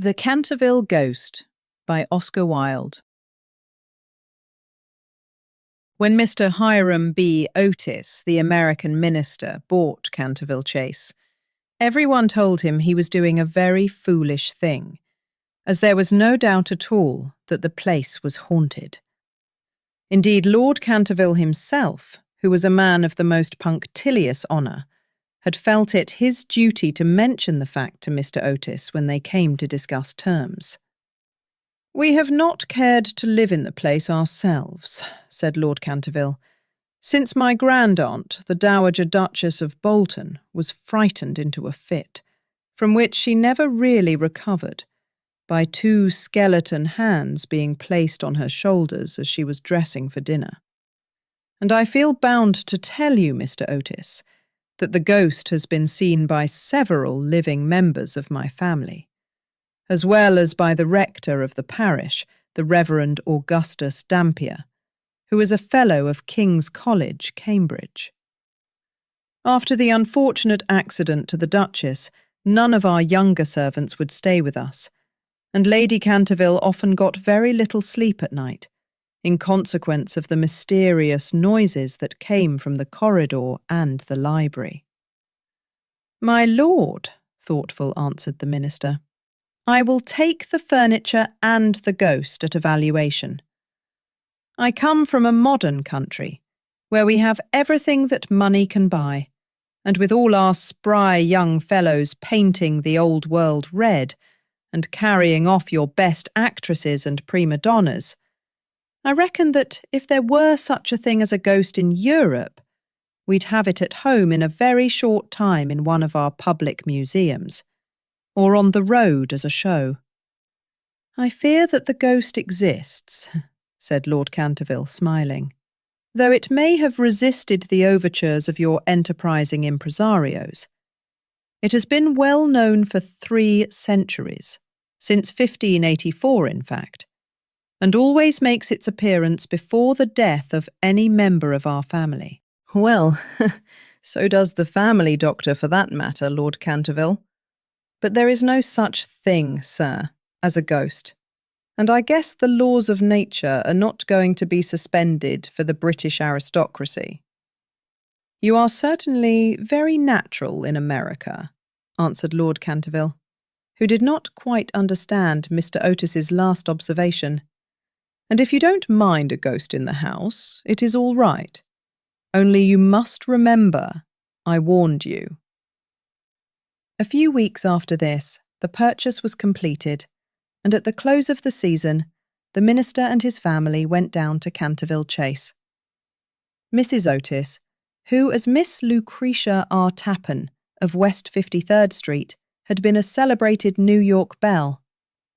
The Canterville Ghost by Oscar Wilde. When Mr. Hiram B. Otis, the American minister, bought Canterville Chase, everyone told him he was doing a very foolish thing, as there was no doubt at all that the place was haunted. Indeed, Lord Canterville himself, who was a man of the most punctilious honour, had felt it his duty to mention the fact to Mr. Otis when they came to discuss terms. "We have not cared to live in the place ourselves," said Lord Canterville, "since my grand-aunt, the Dowager Duchess of Bolton, was frightened into a fit, from which she never really recovered, by two skeleton hands being placed on her shoulders as she was dressing for dinner. And I feel bound to tell you, Mr. Otis, that the ghost has been seen by several living members of my family, as well as by the rector of the parish, the Reverend Augustus Dampier, who is a Fellow of King's College, Cambridge. After the unfortunate accident to the Duchess, none of our younger servants would stay with us, and Lady Canterville often got very little sleep at night, in consequence of the mysterious noises that came from the corridor and the library." "My lord," thoughtful answered the minister, "I will take the furniture and the ghost at a valuation. I come from a modern country, where we have everything that money can buy, and with all our spry young fellows painting the old world red, and carrying off your best actresses and prima donnas, I reckon that if there were such a thing as a ghost in Europe, we'd have it at home in a very short time in one of our public museums, or on the road as a show." "I fear that the ghost exists," said Lord Canterville, smiling, "though it may have resisted the overtures of your enterprising impresarios. It has been well known for 3 centuries, since 1584 in fact, and always makes its appearance before the death of any member of our family." "Well, so does the family doctor for that matter, Lord Canterville. But there is no such thing, sir, as a ghost, and I guess the laws of nature are not going to be suspended for the British aristocracy." "You are certainly very natural in America," answered Lord Canterville, who did not quite understand Mr. Otis's last observation. "And if you don't mind a ghost in the house, it is all right. Only you must remember, I warned you." A few weeks after this, the purchase was completed, and at the close of the season, the minister and his family went down to Canterville Chase. Mrs. Otis, who as Miss Lucretia R. Tappan of West 53rd Street had been a celebrated New York belle,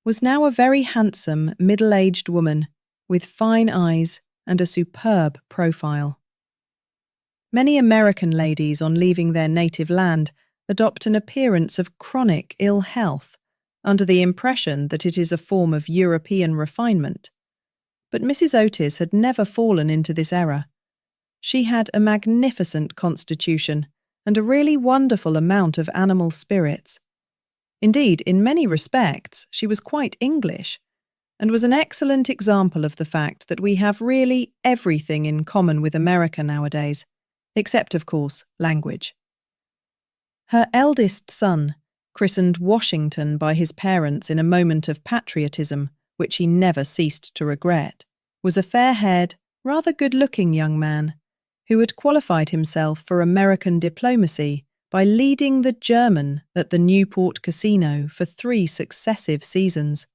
was now a very handsome, middle-aged woman with fine eyes and a superb profile. Many American ladies, on leaving their native land, adopt an appearance of chronic ill health, under the impression that it is a form of European refinement. But Mrs. Otis had never fallen into this error. She had a magnificent constitution and a really wonderful amount of animal spirits. Indeed, in many respects, she was quite English, and was an excellent example of the fact that we have really everything in common with America nowadays, except, of course, language. Her eldest son, christened Washington by his parents in a moment of patriotism, which he never ceased to regret, was a fair-haired, rather good-looking young man, who had qualified himself for American diplomacy by leading the German at the Newport Casino for 3 successive seasons,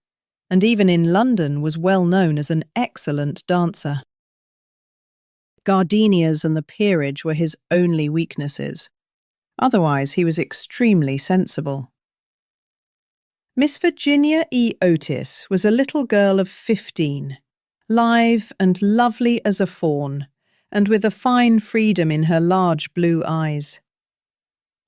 and even in London was well known as an excellent dancer. Gardenias and the peerage were his only weaknesses. Otherwise, he was extremely sensible. Miss Virginia E. Otis was a little girl of 15, live and lovely as a fawn, and with a fine freedom in her large blue eyes.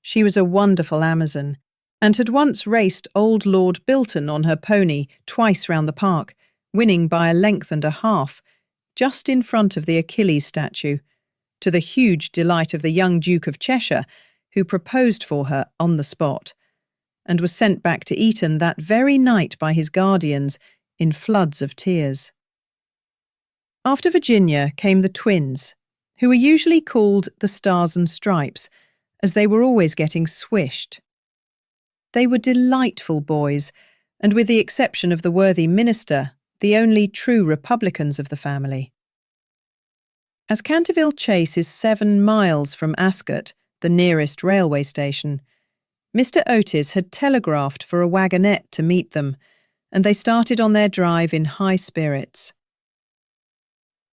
She was a wonderful Amazon, and had once raced old Lord Bilton on her pony twice round the park, winning by a length and a half, just in front of the Achilles statue, to the huge delight of the young Duke of Cheshire, who proposed for her on the spot, and was sent back to Eton that very night by his guardians in floods of tears. After Virginia came the twins, who were usually called the Stars and Stripes, as they were always getting swished. They were delightful boys, and with the exception of the worthy minister, the only true republicans of the family. As Canterville Chase is 7 miles from Ascot, the nearest railway station, Mr. Otis had telegraphed for a wagonette to meet them, and they started on their drive in high spirits.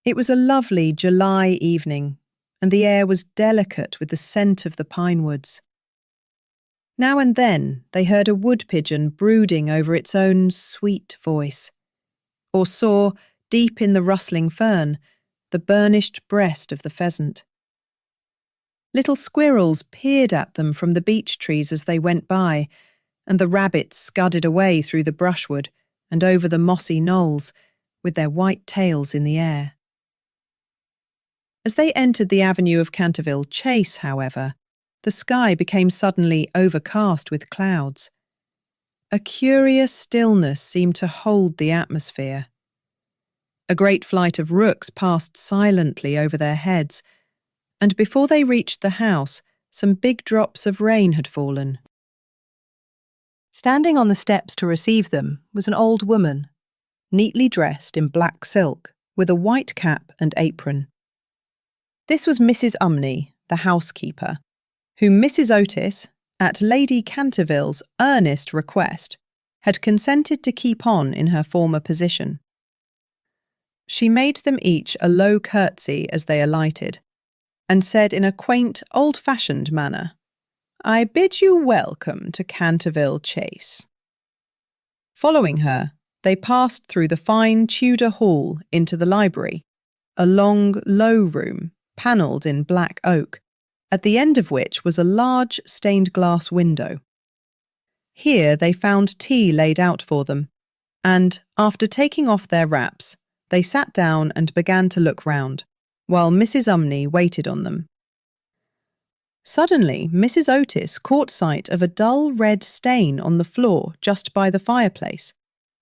It was a lovely July evening, and the air was delicate with the scent of the pine woods. Now and then they heard a wood pigeon brooding over its own sweet voice, or saw, deep in the rustling fern, the burnished breast of the pheasant. Little squirrels peered at them from the beech trees as they went by, and the rabbits scudded away through the brushwood and over the mossy knolls, with their white tails in the air. As they entered the avenue of Canterville Chase, however, the sky became suddenly overcast with clouds. A curious stillness seemed to hold the atmosphere. A great flight of rooks passed silently over their heads, and before they reached the house, some big drops of rain had fallen. Standing on the steps to receive them was an old woman, neatly dressed in black silk, with a white cap and apron. This was Mrs. Umney, the housekeeper, whom Mrs. Otis, at Lady Canterville's earnest request, had consented to keep on in her former position. She made them each a low curtsy as they alighted, and said in a quaint, old-fashioned manner, "I bid you welcome to Canterville Chase." Following her, they passed through the fine Tudor hall into the library, a long, low room, panelled in black oak, at the end of which was a large stained glass window. Here they found tea laid out for them, and, after taking off their wraps, they sat down and began to look round, while Mrs. Umney waited on them. Suddenly, Mrs. Otis caught sight of a dull red stain on the floor just by the fireplace,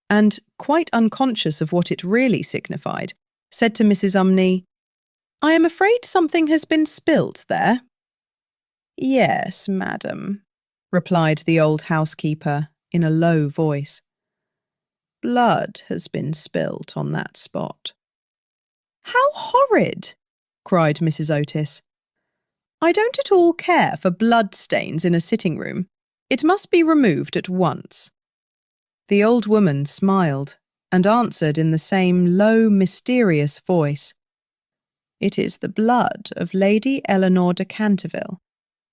and, quite unconscious of what it really signified, said to Mrs. Umney, "I am afraid something has been spilt there." "Yes, madam," replied the old housekeeper in a low voice. "Blood has been spilt on that spot." "How horrid!" cried Mrs. Otis. "I don't at all care for blood stains in a sitting room. It must be removed at once." The old woman smiled and answered in the same low, mysterious voice, "It is the blood of Lady Eleanor de Canterville,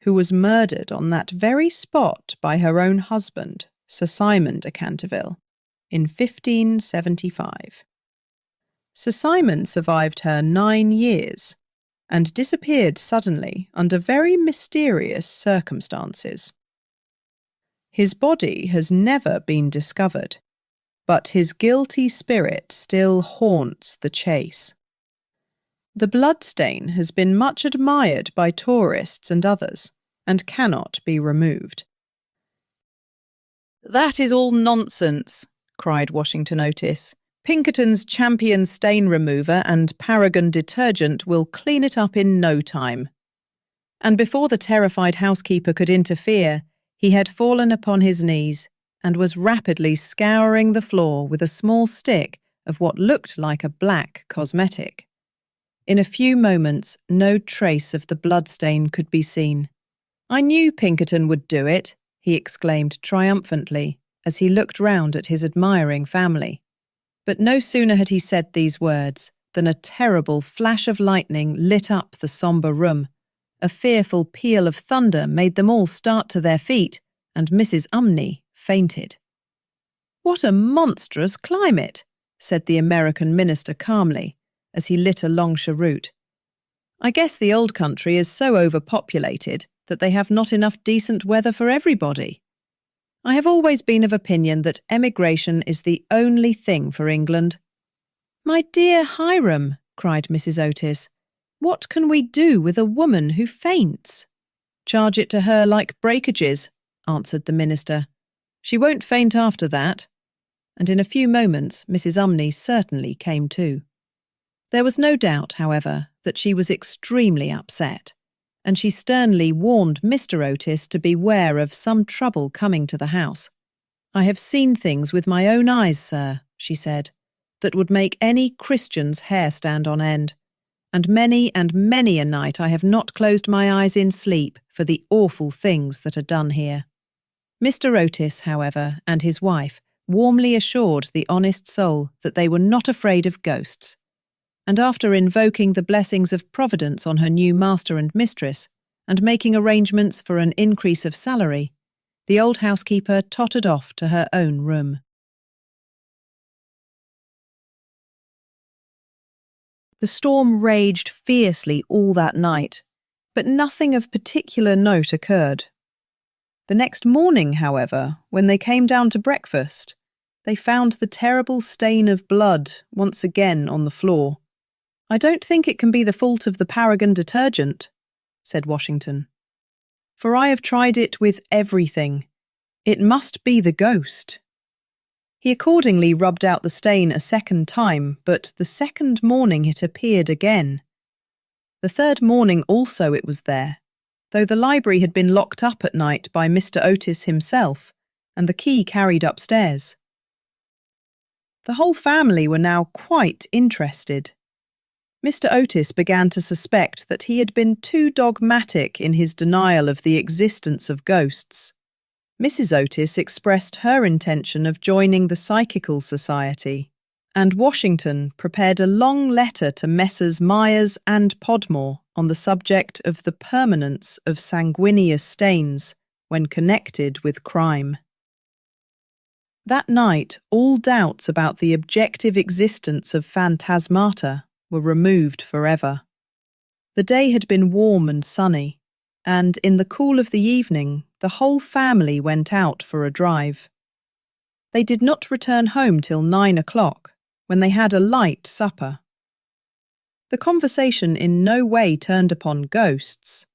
who was murdered on that very spot by her own husband, Sir Simon de Canterville, in 1575. Sir Simon survived her 9 years and disappeared suddenly under very mysterious circumstances. His body has never been discovered, but his guilty spirit still haunts the Chase. The bloodstain has been much admired by tourists and others, and cannot be removed." "That is all nonsense," cried Washington Otis. "Pinkerton's Champion Stain Remover and Paragon Detergent will clean it up in no time." And before the terrified housekeeper could interfere, he had fallen upon his knees and was rapidly scouring the floor with a small stick of what looked like a black cosmetic. In a few moments, no trace of the bloodstain could be seen. "I knew Pinkerton would do it," he exclaimed triumphantly as he looked round at his admiring family. But no sooner had he said these words than a terrible flash of lightning lit up the sombre room. A fearful peal of thunder made them all start to their feet, and Mrs. Umney fainted. "What a monstrous climate," said the American minister calmly, as he lit a long cheroot. "I guess the old country is so overpopulated that they have not enough decent weather for everybody. I have always been of opinion that emigration is the only thing for England." "My dear Hiram," cried Mrs. Otis, "what can we do with a woman who faints?" "Charge it to her like breakages," answered the minister, She won't faint after that." And in a few moments Mrs. Umney certainly came to. There was no doubt, however, that she was extremely upset, and she sternly warned Mr. Otis to beware of some trouble coming to the house. "I have seen things with my own eyes, sir," she said, "that would make any Christian's hair stand on end. And many a night I have not closed my eyes in sleep for the awful things that are done here." Mr. Otis, however, and his wife warmly assured the honest soul that they were not afraid of ghosts, and after invoking the blessings of Providence on her new master and mistress, and making arrangements for an increase of salary, the old housekeeper tottered off to her own room. The storm raged fiercely all that night, but nothing of particular note occurred. The next morning, however, when they came down to breakfast, they found the terrible stain of blood once again on the floor. "I don't think it can be the fault of the Paragon detergent," said Washington, "for I have tried it with everything. It must be the ghost." He accordingly rubbed out the stain a second time, but the second morning it appeared again. The third morning also it was there, though the library had been locked up at night by Mr. Otis himself, and the key carried upstairs. The whole family were now quite interested. Mr. Otis began to suspect that he had been too dogmatic in his denial of the existence of ghosts. Mrs. Otis expressed her intention of joining the Psychical Society, and Washington prepared a long letter to Messrs. Myers and Podmore on the subject of the permanence of sanguineous stains when connected with crime. That night, all doubts about the objective existence of phantasmata were removed forever. The day had been warm and sunny, and in the cool of the evening, the whole family went out for a drive. They did not return home till 9 o'clock, when they had a light supper. The conversation in no way turned upon ghosts,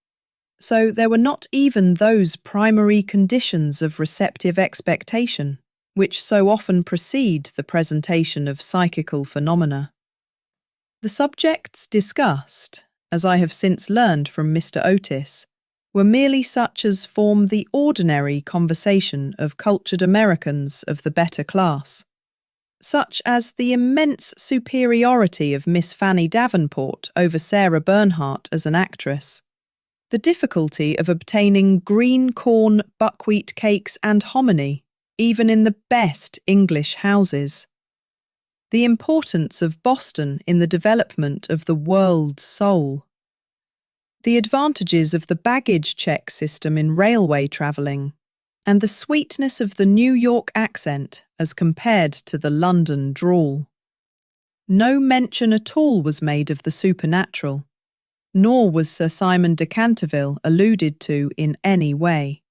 so there were not even those primary conditions of receptive expectation which so often precede the presentation of psychical phenomena. The subjects discussed, as I have since learned from Mr. Otis, were merely such as form the ordinary conversation of cultured Americans of the better class, such as the immense superiority of Miss Fanny Davenport over Sarah Bernhardt as an actress, the difficulty of obtaining green corn, buckwheat cakes and hominy, even in the best English houses, the importance of Boston in the development of the world's soul, the advantages of the baggage check system in railway travelling, and the sweetness of the New York accent as compared to the London drawl. No mention at all was made of the supernatural, nor was Sir Simon de Canterville alluded to in any way.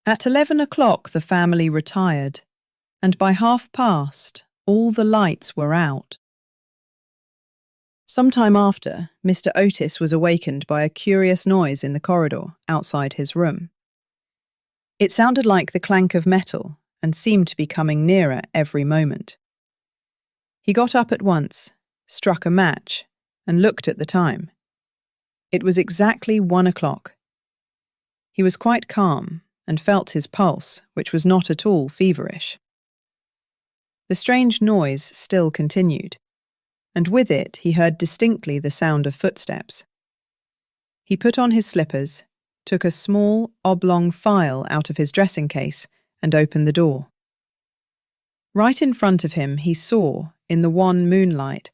At 11 o'clock the family retired, and by past, all the lights were out. Some time after, Mr. Otis was awakened by a curious noise in the corridor outside his room. It sounded like the clank of metal and seemed to be coming nearer every moment. He got up at once, struck a match, and looked at the time. It was exactly 1 o'clock. He was quite calm and felt his pulse, which was not at all feverish. The strange noise still continued, and with it he heard distinctly the sound of footsteps. He put on his slippers, took a small, oblong file out of his dressing case, and opened the door. Right in front of him he saw, in the wan moonlight,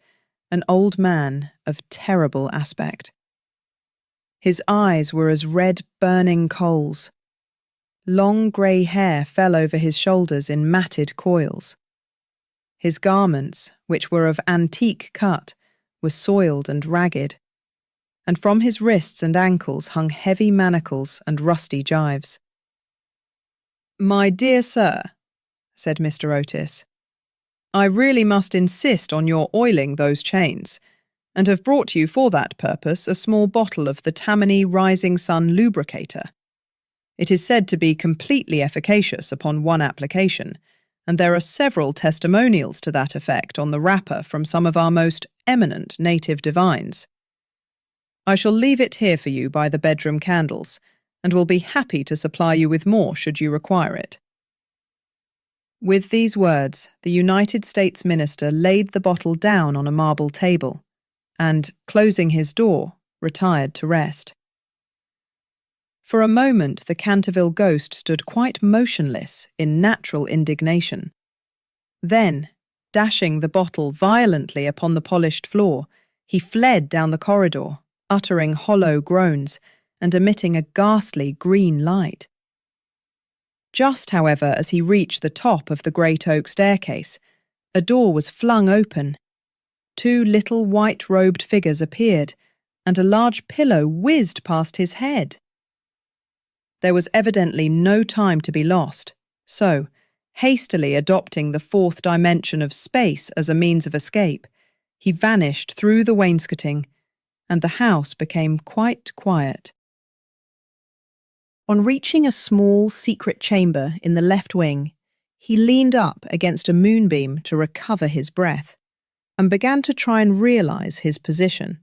an old man of terrible aspect. His eyes were as red burning coals. Long grey hair fell over his shoulders in matted coils. His garments, which were of antique cut, were soiled and ragged, and from his wrists and ankles hung heavy manacles and rusty gyves. "My dear sir," said Mr. Otis, "I really must insist on your oiling those chains, and have brought you for that purpose a small bottle of the Tammany Rising Sun lubricator. It is said to be completely efficacious upon one application, and there are several testimonials to that effect on the wrapper from some of our most eminent native divines. I shall leave it here for you by the bedroom candles, and will be happy to supply you with more should you require it." With these words, the United States minister laid the bottle down on a marble table, and, closing his door, retired to rest. For a moment the Canterville Ghost stood quite motionless in natural indignation. Then, dashing the bottle violently upon the polished floor, he fled down the corridor, uttering hollow groans and emitting a ghastly green light. Just, however, as he reached the top of the great oak staircase, a door was flung open. 2 little white-robed figures appeared, and a large pillow whizzed past his head. There was evidently no time to be lost, so, hastily adopting the 4th dimension of space as a means of escape, he vanished through the wainscoting, and the house became quite quiet. On reaching a small, secret chamber in the left wing, he leaned up against a moonbeam to recover his breath, and began to try and realise his position.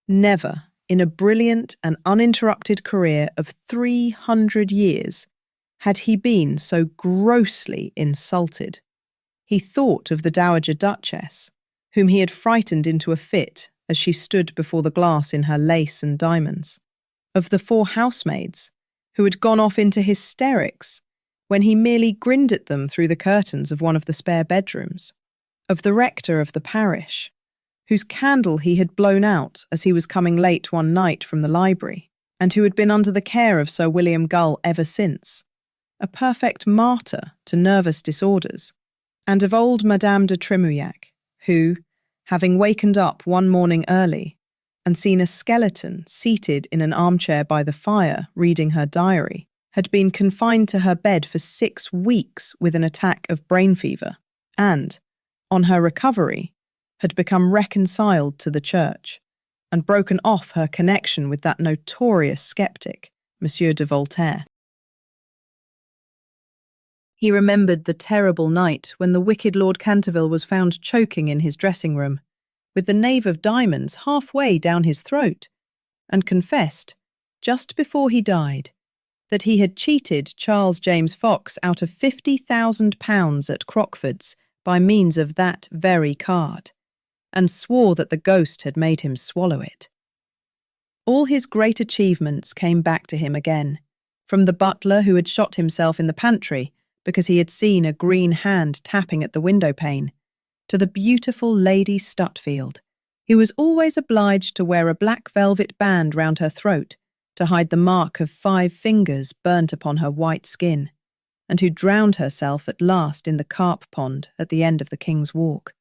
Never, in a brilliant and uninterrupted career of 300 years, had he been so grossly insulted. He thought of the Dowager Duchess, whom he had frightened into a fit as she stood before the glass in her lace and diamonds, of the 4 housemaids, who had gone off into hysterics when he merely grinned at them through the curtains of one of the spare bedrooms, of the rector of the parish, whose candle he had blown out as he was coming late one night from the library, and who had been under the care of Sir William Gull ever since, a perfect martyr to nervous disorders, and of old Madame de Tremouillac, who, having wakened up one morning early and seen a skeleton seated in an armchair by the fire reading her diary, had been confined to her bed for 6 weeks with an attack of brain fever, and, on her recovery, had become reconciled to the Church, and broken off her connection with that notorious sceptic, Monsieur de Voltaire. He remembered the terrible night when the wicked Lord Canterville was found choking in his dressing room, with the knave of diamonds halfway down his throat, and confessed, just before he died, that he had cheated Charles James Fox out of £50,000 at Crockford's by means of that very card, and swore that the ghost had made him swallow it. All his great achievements came back to him again, from the butler who had shot himself in the pantry because he had seen a green hand tapping at the window pane, to the beautiful Lady Stutfield, who was always obliged to wear a black velvet band round her throat to hide the mark of 5 fingers burnt upon her white skin, and who drowned herself at last in the carp pond at the end of the King's Walk.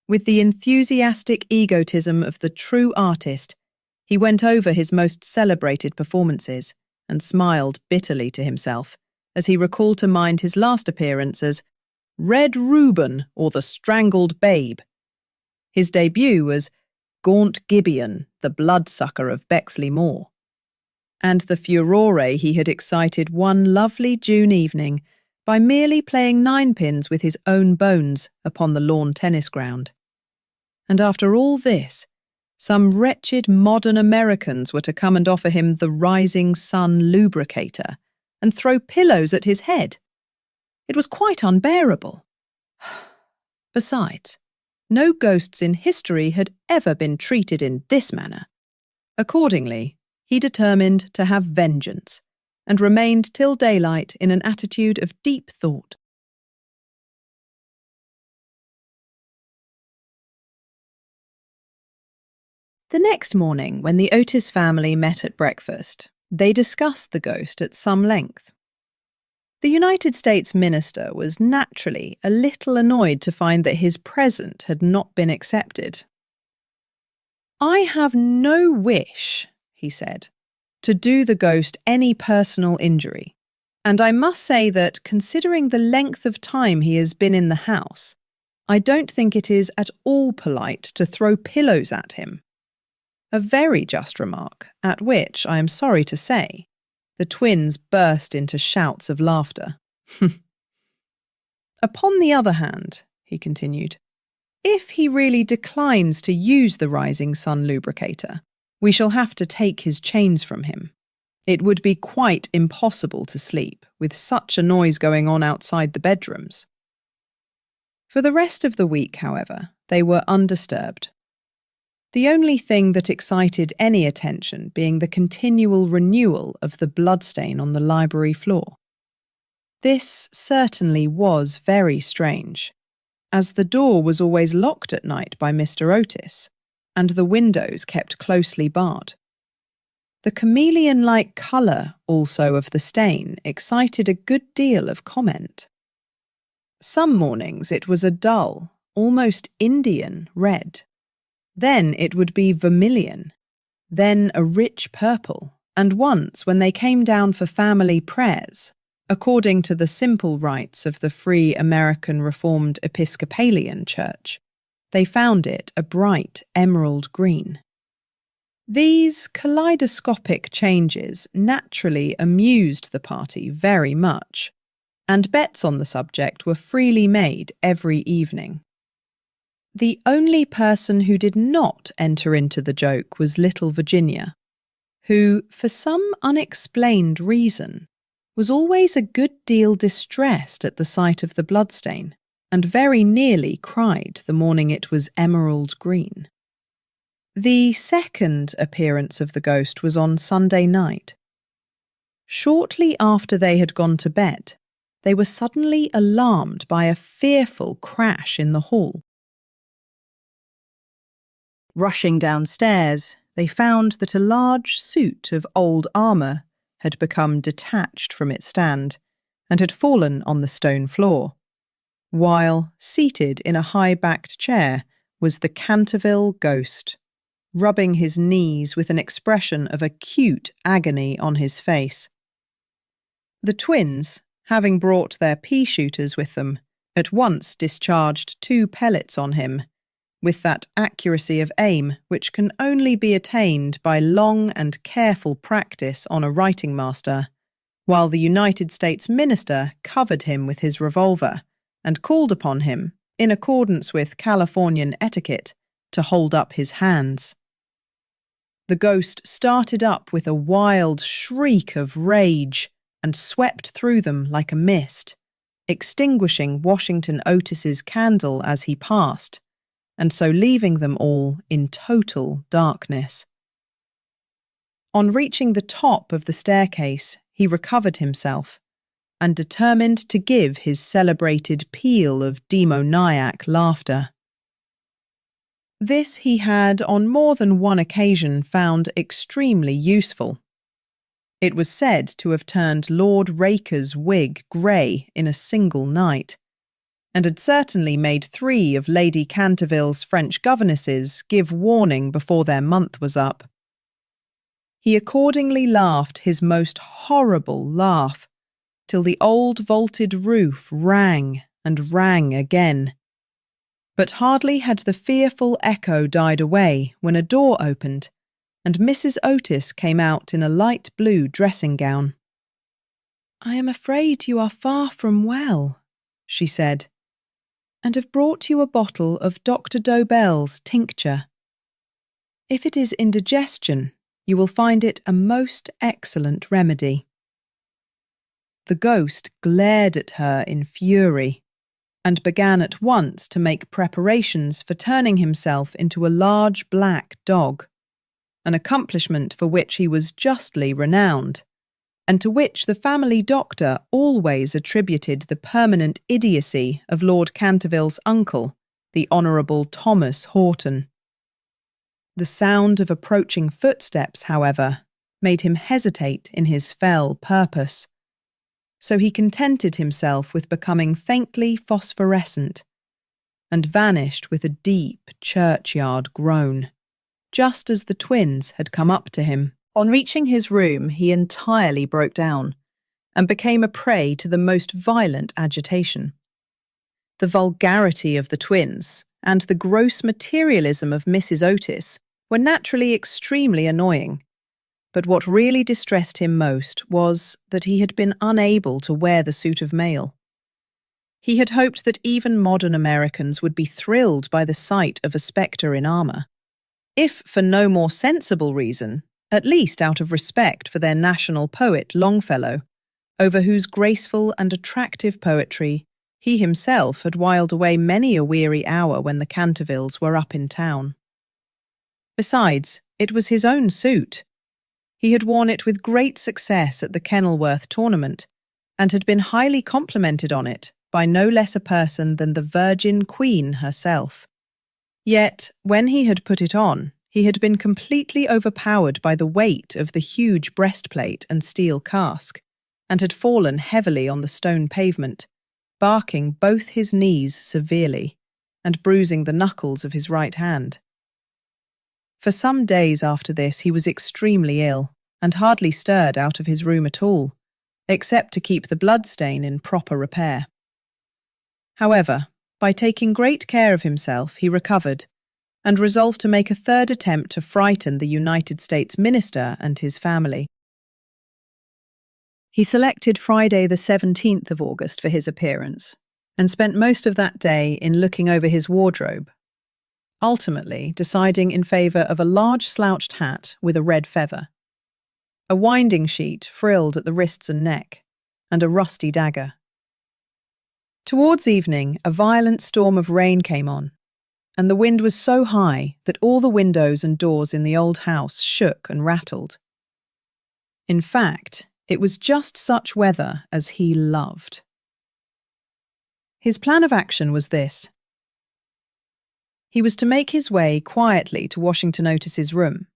With the enthusiastic egotism of the true artist, he went over his most celebrated performances and smiled bitterly to himself as he recalled to mind his last appearance as Red Reuben or the Strangled Babe. His debut was Gaunt Gibeon, the Bloodsucker of Bexley Moor, and the furore he had excited one lovely June evening by merely playing ninepins with his own bones upon the lawn tennis ground. And after all this, some wretched modern Americans were to come and offer him the Rising Sun lubricator and throw pillows at his head. It was quite unbearable. Besides, no ghosts in history had ever been treated in this manner. Accordingly, he determined to have vengeance, and remained till daylight in an attitude of deep thought. The next morning, when the Otis family met at breakfast, they discussed the ghost at some length. The United States minister was naturally a little annoyed to find that his present had not been accepted. "I have no wish," he said, "to do the ghost any personal injury, and I must say that, considering the length of time he has been in the house, I don't think it is at all polite to throw pillows at him." A very just remark, at which, I am sorry to say, The twins burst into shouts of laughter. Upon the other hand, he continued, if he really declines to use the Rising Sun lubricator, we shall have to take his chains from him. It would be quite impossible to sleep with such a noise going on outside the bedrooms. For the rest of the week, however, they were undisturbed. The only thing that excited any attention being the continual renewal of the bloodstain on the library floor. This certainly was very strange, as the door was always locked at night by Mr. Otis, and the windows kept closely barred. The chameleon-like colour also of the stain excited a good deal of comment. Some mornings it was a dull, almost Indian red. Then it would be vermilion, then a rich purple, and once when they came down for family prayers, according to the simple rites of the Free American Reformed Episcopalian Church, they found it a bright emerald green. These kaleidoscopic changes naturally amused the party very much, and bets on the subject were freely made every evening. The only person who did not enter into the joke was little Virginia, who, for some unexplained reason, was always a good deal distressed at the sight of the bloodstain, and very nearly cried the morning it was emerald green. The second appearance of the ghost was on Sunday night. Shortly after they had gone to bed, they were suddenly alarmed by a fearful crash in the hall. Rushing downstairs, they found that a large suit of old armour had become detached from its stand and had fallen on the stone floor, while, seated in a high-backed chair, was the Canterville Ghost, rubbing his knees with an expression of acute agony on his face. The twins, having brought their pea-shooters with them, at once discharged 2 pellets on him, with that accuracy of aim which can only be attained by long and careful practice on a writing master, while the United States minister covered him with his revolver and called upon him, in accordance with Californian etiquette, to hold up his hands. The ghost started up with a wild shriek of rage and swept through them like a mist, extinguishing Washington Otis's candle as he passed, and so leaving them all in total darkness. On reaching the top of the staircase, he recovered himself, and determined to give his celebrated peal of demoniac laughter. This he had on more than one occasion found extremely useful. It was said to have turned Lord Raker's wig grey in a single night, and had certainly made 3 of Lady Canterville's French governesses give warning before their month was up. He accordingly laughed his most horrible laugh, till the old vaulted roof rang and rang again. But hardly had the fearful echo died away when a door opened, and Mrs. Otis came out in a light blue dressing gown. "I am afraid you are far from well," she said, "and have brought you a bottle of Dr. Dobell's tincture. If it is indigestion, you will find it a most excellent remedy." The ghost glared at her in fury, and began at once to make preparations for turning himself into a large black dog, an accomplishment for which he was justly renowned, and to which the family doctor always attributed the permanent idiocy of Lord Canterville's uncle, the Honourable Thomas Horton. The sound of approaching footsteps, however, made him hesitate in his fell purpose, so he contented himself with becoming faintly phosphorescent, and vanished with a deep churchyard groan, just as the twins had come up to him. On reaching his room, he entirely broke down, and became a prey to the most violent agitation. The vulgarity of the twins, and the gross materialism of Mrs. Otis, were naturally extremely annoying, But what really distressed him most was that he had been unable to wear the suit of mail. He had hoped that even modern Americans would be thrilled by the sight of a spectre in armour, if for no more sensible reason, at least out of respect for their national poet Longfellow, over whose graceful and attractive poetry he himself had whiled away many a weary hour when the Cantervilles were up in town. Besides, it was his own suit. He had worn it with great success at the Kenilworth tournament, and had been highly complimented on it by no less a person than the Virgin Queen herself. Yet, when he had put it on, he had been completely overpowered by the weight of the huge breastplate and steel casque, and had fallen heavily on the stone pavement, barking both his knees severely, and bruising the knuckles of his right hand. For some days after this he was extremely ill, and hardly stirred out of his room at all, except to keep the bloodstain in proper repair. However, by taking great care of himself, he recovered, and resolved to make a third attempt to frighten the United States minister and his family. He selected Friday the 17th of August for his appearance, and spent most of that day in looking over his wardrobe, ultimately deciding in favour of a large slouched hat with a red feather, a winding sheet frilled at the wrists and neck, and a rusty dagger. Towards evening, a violent storm of rain came on, and the wind was so high that all the windows and doors in the old house shook and rattled. In fact, it was just such weather as he loved. His plan of action was this. He was to make his way quietly to Washington Otis's room,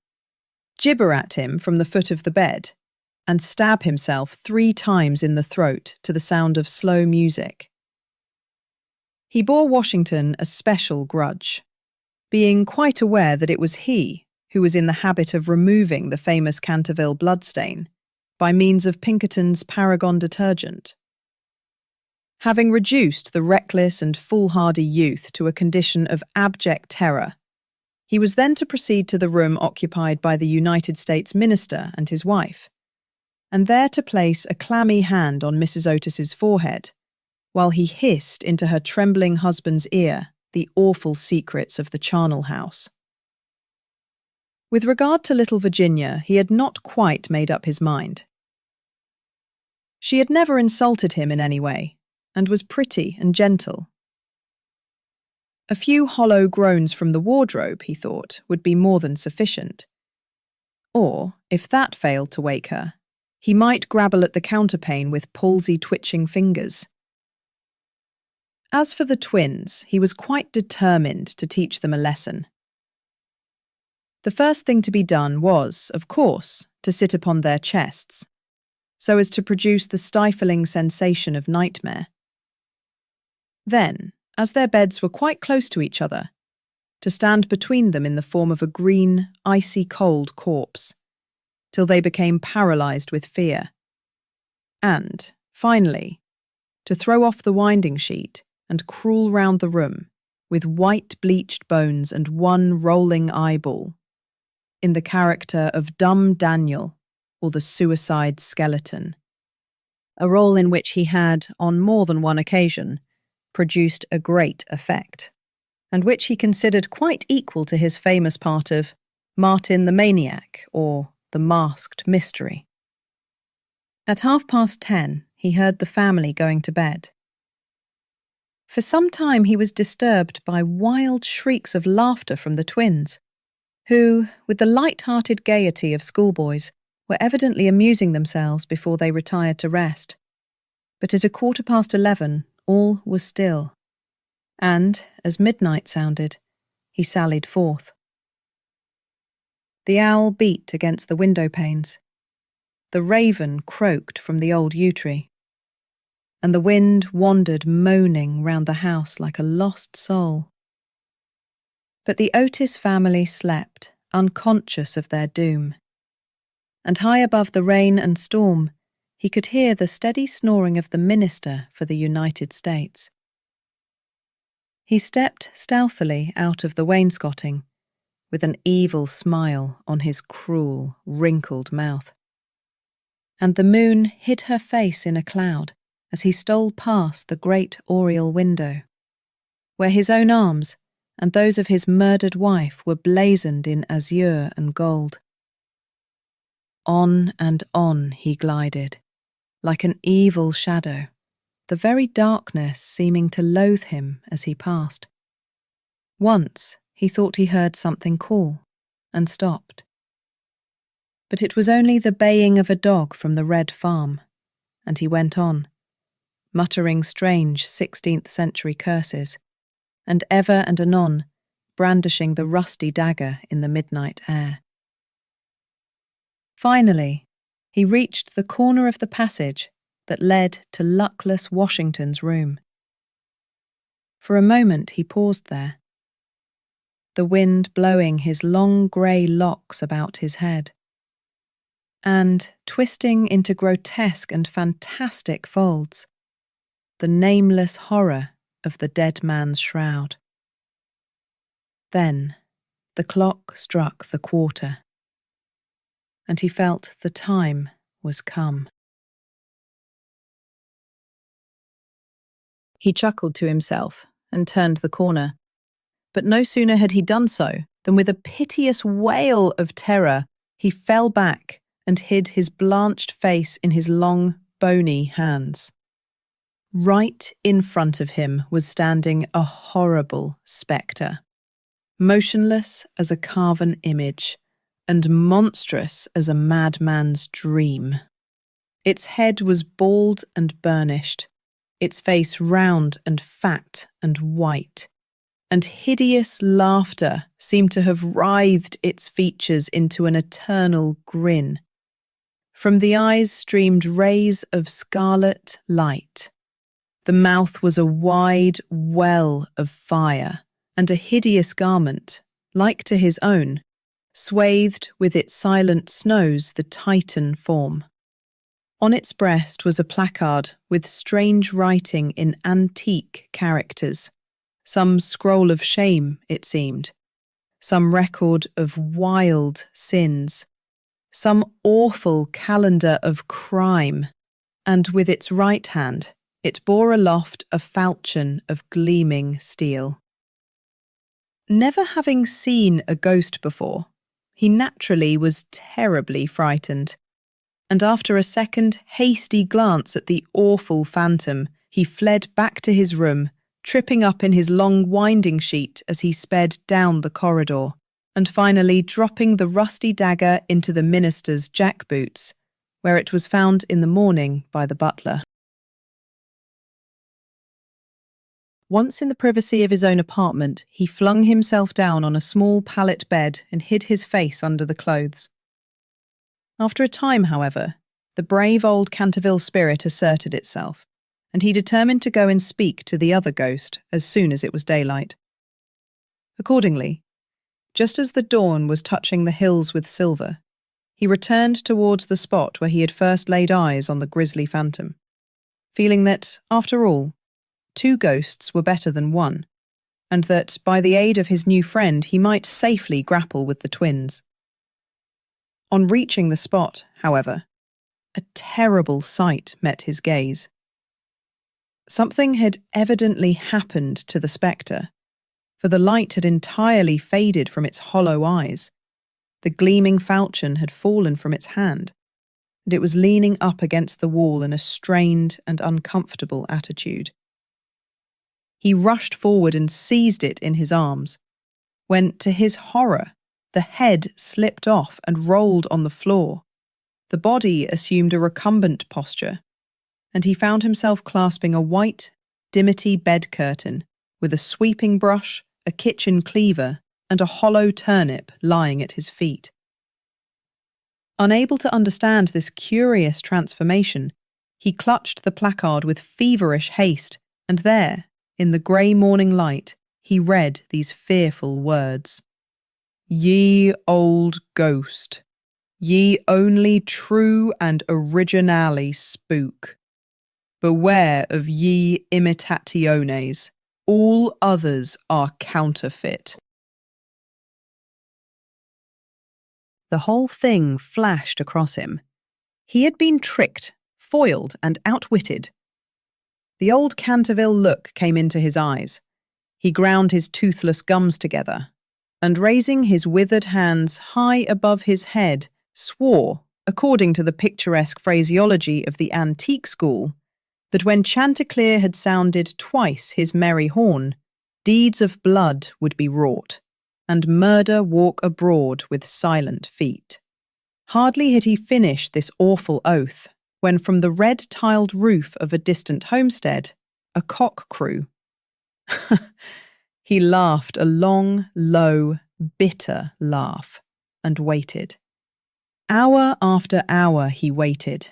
gibber at him from the foot of the bed, and stab himself 3 times in the throat to the sound of slow music. He bore Washington a special grudge, being quite aware that it was he who was in the habit of removing the famous Canterville bloodstain by means of Pinkerton's Paragon detergent. Having reduced the reckless and foolhardy youth to a condition of abject terror, he was then to proceed to the room occupied by the United States minister and his wife, and there to place a clammy hand on Mrs. Otis's forehead, while he hissed into her trembling husband's ear the awful secrets of the charnel house. With regard to little Virginia, he had not quite made up his mind. She had never insulted him in any way, and was pretty and gentle. A few hollow groans from the wardrobe, he thought, would be more than sufficient. Or, if that failed to wake her, he might grabble at the counterpane with palsy-twitching fingers. As for the twins, he was quite determined to teach them a lesson. The first thing to be done was, of course, to sit upon their chests, so as to produce the stifling sensation of nightmare. Then, as their beds were quite close to each other, to stand between them in the form of a green, icy cold corpse, till they became paralysed with fear. And, finally, to throw off the winding sheet and crawl round the room, with white bleached bones and one rolling eyeball, in the character of Dumb Daniel, or the Suicide Skeleton, a role in which he had, on more than one occasion, produced a great effect, and which he considered quite equal to his famous part of Martin the Maniac, or the Masked Mystery. At 10:30, he heard the family going to bed. For some time he was disturbed by wild shrieks of laughter from the twins, who, with the light-hearted gaiety of schoolboys, were evidently amusing themselves before they retired to rest. But at 11:15, all was still, and, as midnight sounded, he sallied forth. The owl beat against the window panes, the raven croaked from the old yew tree, and the wind wandered moaning round the house like a lost soul. But the Otis family slept, unconscious of their doom, and high above the rain and storm he could hear the steady snoring of the minister for the United States. He stepped stealthily out of the wainscoting with an evil smile on his cruel, wrinkled mouth. And the moon hid her face in a cloud as he stole past the great oriel window, where his own arms and those of his murdered wife were blazoned in azure and gold. On and on he glided, like an evil shadow, the very darkness seeming to loathe him as he passed. Once he thought he heard something call, and stopped. But it was only the baying of a dog from the Red Farm, and he went on, muttering strange 16th century curses, and ever and anon brandishing the rusty dagger in the midnight air. Finally, he reached the corner of the passage that led to luckless Washington's room. For a moment he paused there, the wind blowing his long grey locks about his head, and, twisting into grotesque and fantastic folds, the nameless horror of the dead man's shroud. Then the clock struck the quarter, and he felt the time was come. He chuckled to himself and turned the corner. But no sooner had he done so than with a piteous wail of terror he fell back and hid his blanched face in his long, bony hands. Right in front of him was standing a horrible spectre, motionless as a carven image, and monstrous as a madman's dream. Its head was bald and burnished, its face round and fat and white, and hideous laughter seemed to have writhed its features into an eternal grin. From the eyes streamed rays of scarlet light. The mouth was a wide well of fire, and a hideous garment, like to his own, swathed with its silent snows the Titan form. On its breast was a placard with strange writing in antique characters, some scroll of shame, it seemed, some record of wild sins, some awful calendar of crime, and with its right hand it bore aloft a falchion of gleaming steel. Never having seen a ghost before, he naturally was terribly frightened, and after a second hasty glance at the awful phantom, he fled back to his room, tripping up in his long winding sheet as he sped down the corridor, and finally dropping the rusty dagger into the minister's jackboots, where it was found in the morning by the butler. Once in the privacy of his own apartment, he flung himself down on a small pallet bed and hid his face under the clothes. After a time, however, the brave old Canterville spirit asserted itself, and he determined to go and speak to the other ghost as soon as it was daylight. Accordingly, just as the dawn was touching the hills with silver, he returned towards the spot where he had first laid eyes on the grisly phantom, feeling that, after all, 2 ghosts were better than 1, and that, by the aid of his new friend, he might safely grapple with the twins. On reaching the spot, however, a terrible sight met his gaze. Something had evidently happened to the spectre, for the light had entirely faded from its hollow eyes. The gleaming falchion had fallen from its hand, and it was leaning up against the wall in a strained and uncomfortable attitude. He rushed forward and seized it in his arms, when, to his horror, the head slipped off and rolled on the floor. The body assumed a recumbent posture, and he found himself clasping a white, dimity bed curtain with a sweeping brush, a kitchen cleaver, and a hollow turnip lying at his feet. Unable to understand this curious transformation, he clutched the placard with feverish haste, and there, in the grey morning light, he read these fearful words. Ye old ghost, ye only true and originally spook. Beware of ye imitationes, all others are counterfeit. The whole thing flashed across him. He had been tricked, foiled, and outwitted. The old Canterville look came into his eyes. He ground his toothless gums together, and raising his withered hands high above his head, swore, according to the picturesque phraseology of the antique school, that when Chanticleer had sounded twice his merry horn, deeds of blood would be wrought, and murder walk abroad with silent feet. Hardly had he finished this awful oath, when from the red-tiled roof of a distant homestead, a cock crew. He laughed a long, low, bitter laugh, and waited. Hour after hour he waited,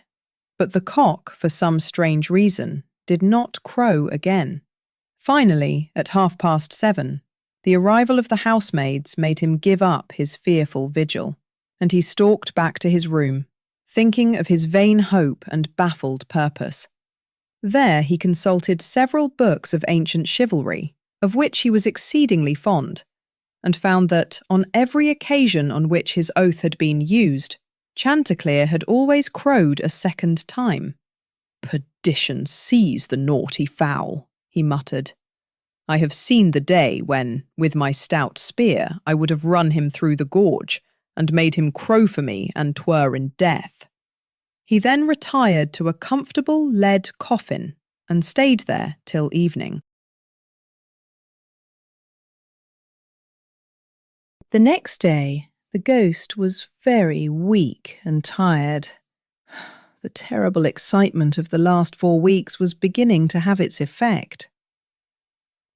but the cock, for some strange reason, did not crow again. Finally, at 7:30, the arrival of the housemaids made him give up his fearful vigil, and he stalked back to his room, thinking of his vain hope and baffled purpose. There he consulted several books of ancient chivalry, of which he was exceedingly fond, and found that, on every occasion on which his oath had been used, Chanticleer had always crowed a second time. "Perdition seize the naughty fowl," he muttered. "I have seen the day when, with my stout spear, I would have run him through the gorge, and made him crow for me, and 'twere in death." He then retired to a comfortable lead coffin, and stayed there till evening. The next day, the ghost was very weak and tired. The terrible excitement of the last 4 weeks was beginning to have its effect.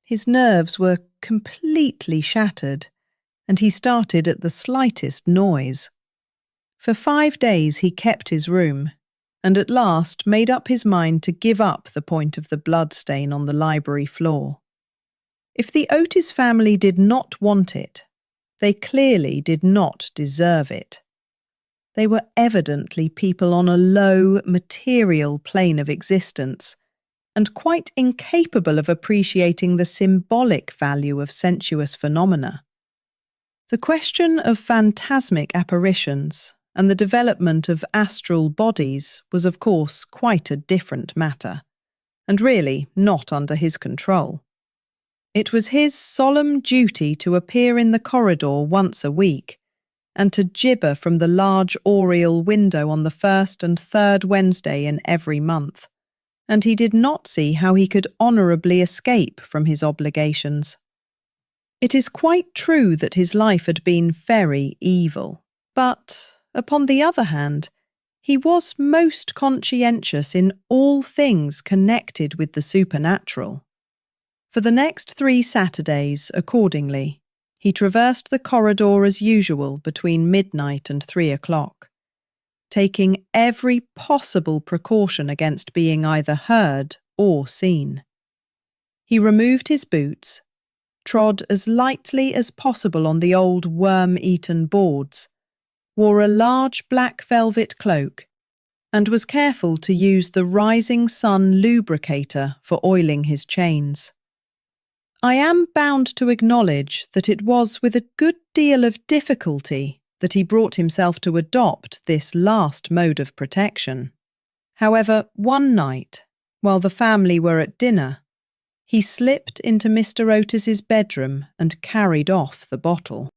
His nerves were completely shattered, and he started at the slightest noise. For 5 days he kept his room, and at last made up his mind to give up the point of the blood stain on the library floor. If the Otis family did not want it, they clearly did not deserve it. They were evidently people on a low, material plane of existence, and quite incapable of appreciating the symbolic value of sensuous phenomena. The question of phantasmic apparitions and the development of astral bodies was, of course, quite a different matter, and really not under his control. It was his solemn duty to appear in the corridor once a week, and to gibber from the large oriel window on the 1st and 3rd Wednesday in every month, and he did not see how he could honourably escape from his obligations. It is quite true that his life had been very evil, but, upon the other hand, he was most conscientious in all things connected with the supernatural. For the next 3 Saturdays, accordingly, he traversed the corridor as usual between midnight and 3 o'clock, taking every possible precaution against being either heard or seen. He removed his boots, trod as lightly as possible on the old worm-eaten boards, wore a large black velvet cloak, and was careful to use the rising sun lubricator for oiling his chains. I am bound to acknowledge that it was with a good deal of difficulty that he brought himself to adopt this last mode of protection. However, one night, while the family were at dinner, he slipped into Mr. Otis's bedroom and carried off the bottle.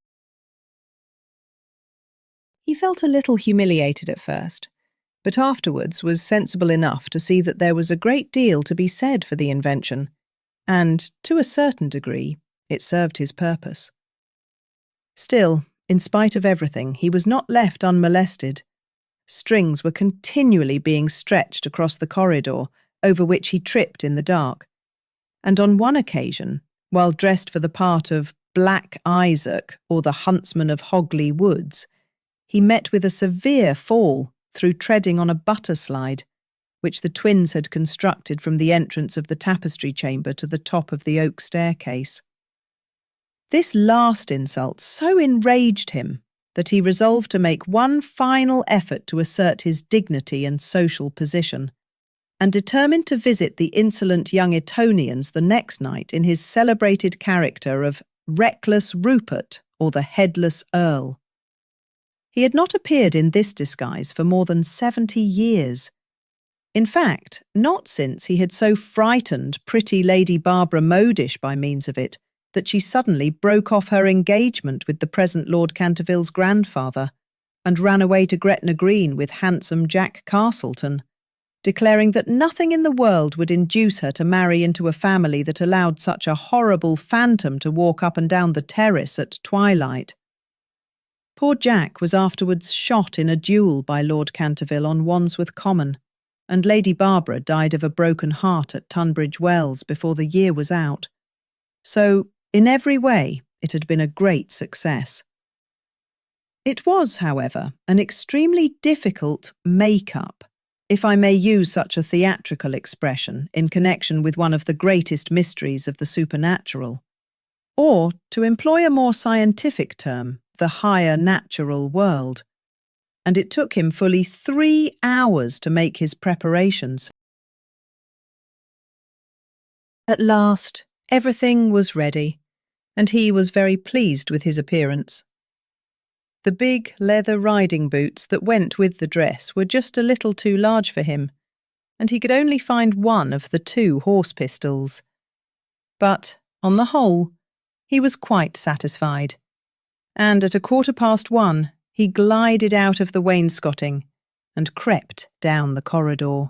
He felt a little humiliated at first, but afterwards was sensible enough to see that there was a great deal to be said for the invention, and, to a certain degree, it served his purpose. Still, in spite of everything, he was not left unmolested. Strings were continually being stretched across the corridor, over which he tripped in the dark, and on one occasion, while dressed for the part of Black Isaac or the Huntsman of Hogley Woods, he met with a severe fall through treading on a butter slide, which the twins had constructed from the entrance of the tapestry chamber to the top of the oak staircase. This last insult so enraged him that he resolved to make one final effort to assert his dignity and social position, and determined to visit the insolent young Etonians the next night in his celebrated character of Reckless Rupert or the Headless Earl. He had not appeared in this disguise for more than 70 years. In fact, not since he had so frightened pretty Lady Barbara Modish by means of it, that she suddenly broke off her engagement with the present Lord Canterville's grandfather and ran away to Gretna Green with handsome Jack Castleton, declaring that nothing in the world would induce her to marry into a family that allowed such a horrible phantom to walk up and down the terrace at twilight. Poor Jack was afterwards shot in a duel by Lord Canterville on Wandsworth Common, and Lady Barbara died of a broken heart at Tunbridge Wells before the year was out. So, in every way, it had been a great success. It was, however, an extremely difficult make-up, if I may use such a theatrical expression, in connection with one of the greatest mysteries of the supernatural. Or, to employ a more scientific term, the higher natural world. And it took him fully 3 hours to make his preparations. At last, everything was ready, and he was very pleased with his appearance. The big leather riding boots that went with the dress were just a little too large for him, and he could only find one of the 2 horse pistols. But, on the whole, he was quite satisfied, and at 1:15, he glided out of the wainscoting and crept down the corridor.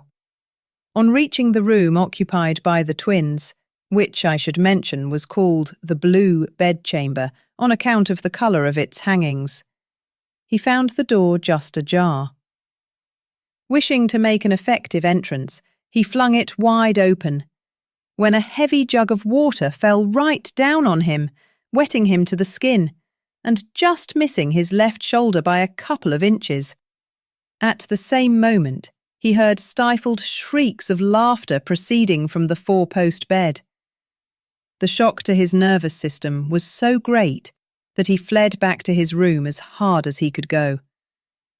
On reaching the room occupied by the twins, which I should mention was called the Blue Bedchamber on account of the colour of its hangings, he found the door just ajar. Wishing to make an effective entrance, he flung it wide open, when a heavy jug of water fell right down on him, wetting him to the skin, and just missing his left shoulder by a couple of inches. At the same moment, he heard stifled shrieks of laughter proceeding from the 4-post bed. The shock to his nervous system was so great that he fled back to his room as hard as he could go,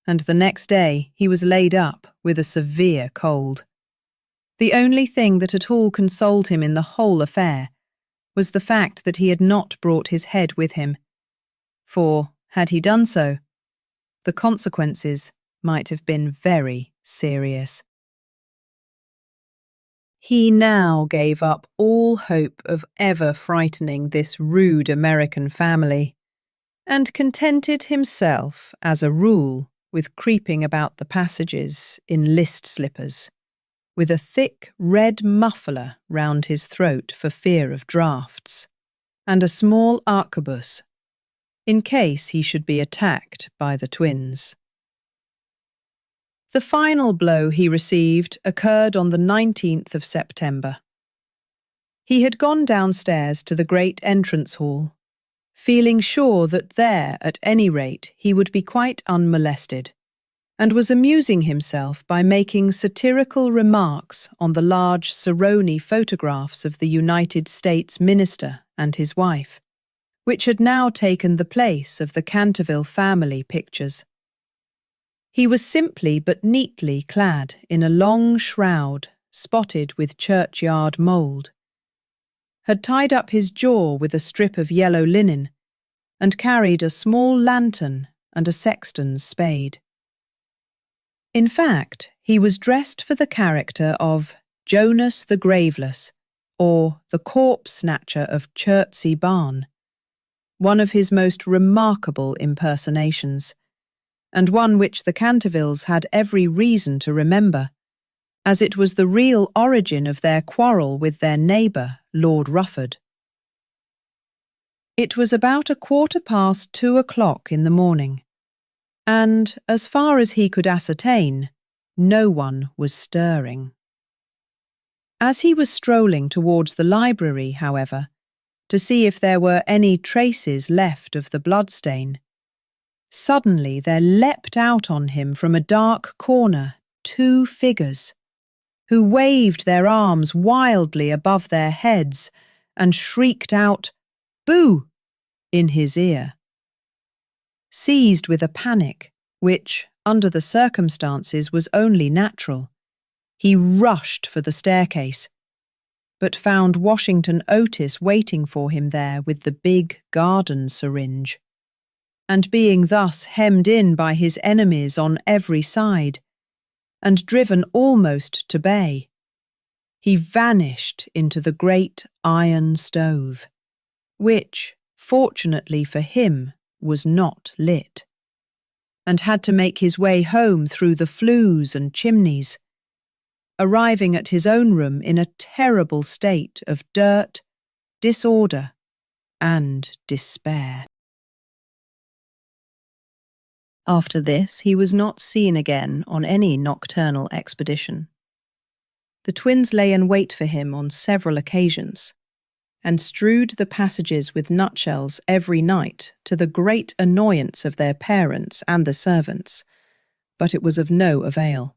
and the next day he was laid up with a severe cold. The only thing that at all consoled him in the whole affair was the fact that he had not brought his head with him, for, had he done so, the consequences might have been very serious. He now gave up all hope of ever frightening this rude American family, and contented himself, as a rule, with creeping about the passages in list slippers, with a thick red muffler round his throat for fear of draughts, and a small arquebus, in case he should be attacked by the twins. The final blow he received occurred on the 19th of September. He had gone downstairs to the great entrance hall, feeling sure that there, at any rate, he would be quite unmolested, and was amusing himself by making satirical remarks on the large Saroni photographs of the United States minister and his wife, which had now taken the place of the Canterville family pictures. He was simply but neatly clad in a long shroud spotted with churchyard mould, had tied up his jaw with a strip of yellow linen, and carried a small lantern and a sexton's spade. In fact, he was dressed for the character of Jonas the Graveless, or the corpse snatcher of Chertsey Barn, one of his most remarkable impersonations, and one which the Cantervilles had every reason to remember, as it was the real origin of their quarrel with their neighbour, Lord Rufford. It was about 2:15 in the morning, and, as far as he could ascertain, no one was stirring. As he was strolling towards the library, however, to see if there were any traces left of the bloodstain, suddenly there leapt out on him from a dark corner 2 figures, who waved their arms wildly above their heads and shrieked out, "Boo!" in his ear. Seized with a panic, which, under the circumstances, was only natural, he rushed for the staircase, but found Washington Otis waiting for him there with the big garden syringe. and being thus hemmed in by his enemies on every side, and driven almost to bay, he vanished into the great iron stove, which, fortunately for him, was not lit, and had to make his way home through the flues and chimneys, arriving at his own room in a terrible state of dirt, disorder, and despair. After this, he was not seen again on any nocturnal expedition. The twins lay in wait for him on several occasions, and strewed the passages with nutshells every night to the great annoyance of their parents and the servants, but it was of no avail.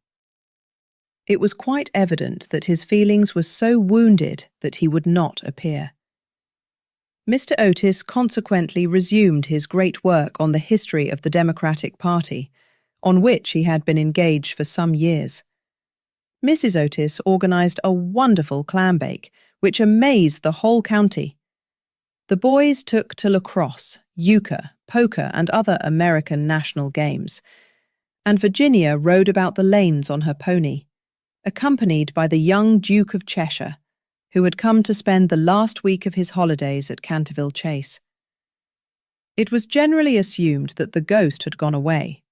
It was quite evident that his feelings were so wounded that he would not appear. Mr. Otis consequently resumed his great work on the history of the Democratic Party, on which he had been engaged for some years. Mrs. Otis organised a wonderful clambake, which amazed the whole county. The boys took to lacrosse, euchre, poker, and other American national games, and Virginia rode about the lanes on her pony, accompanied by the young Duke of Cheshire, who had come to spend the last week of his holidays at Canterville Chase. It was generally assumed that the ghost had gone away,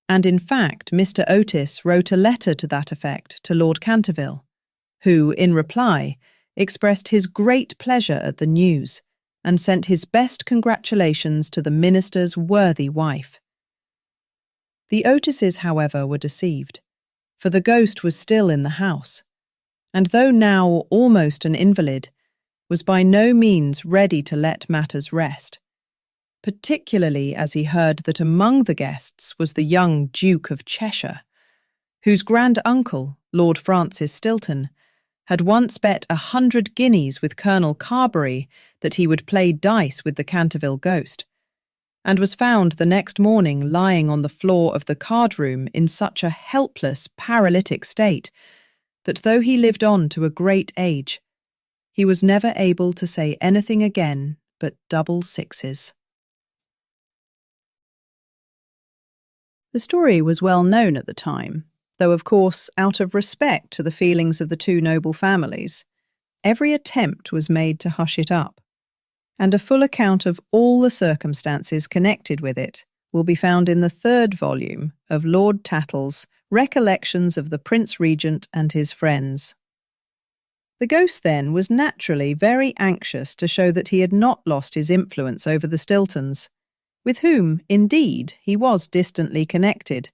and in fact Mr. Otis wrote a letter to that effect to Lord Canterville, who, in reply, expressed his great pleasure at the news and sent his best congratulations to the minister's worthy wife. The Otises, however, were deceived, for the ghost was still in the house, and though now almost an invalid, was by no means ready to let matters rest, particularly as he heard that among the guests was the young Duke of Cheshire, whose grand-uncle, Lord Francis Stilton, had once bet 100 guineas with Colonel Carberry that he would play dice with the Canterville Ghost, and was found the next morning lying on the floor of the card-room in such a helpless, paralytic state that though he lived on to a great age, he was never able to say anything again but double sixes. The story was well known at the time, though of course, out of respect to the feelings of the two noble families, every attempt was made to hush it up, and a full account of all the circumstances connected with it will be found in the 3rd volume of Lord Tattle's Recollections of the Prince Regent and His Friends. The ghost then was naturally very anxious to show that he had not lost his influence over the Stiltons, with whom, indeed, he was distantly connected,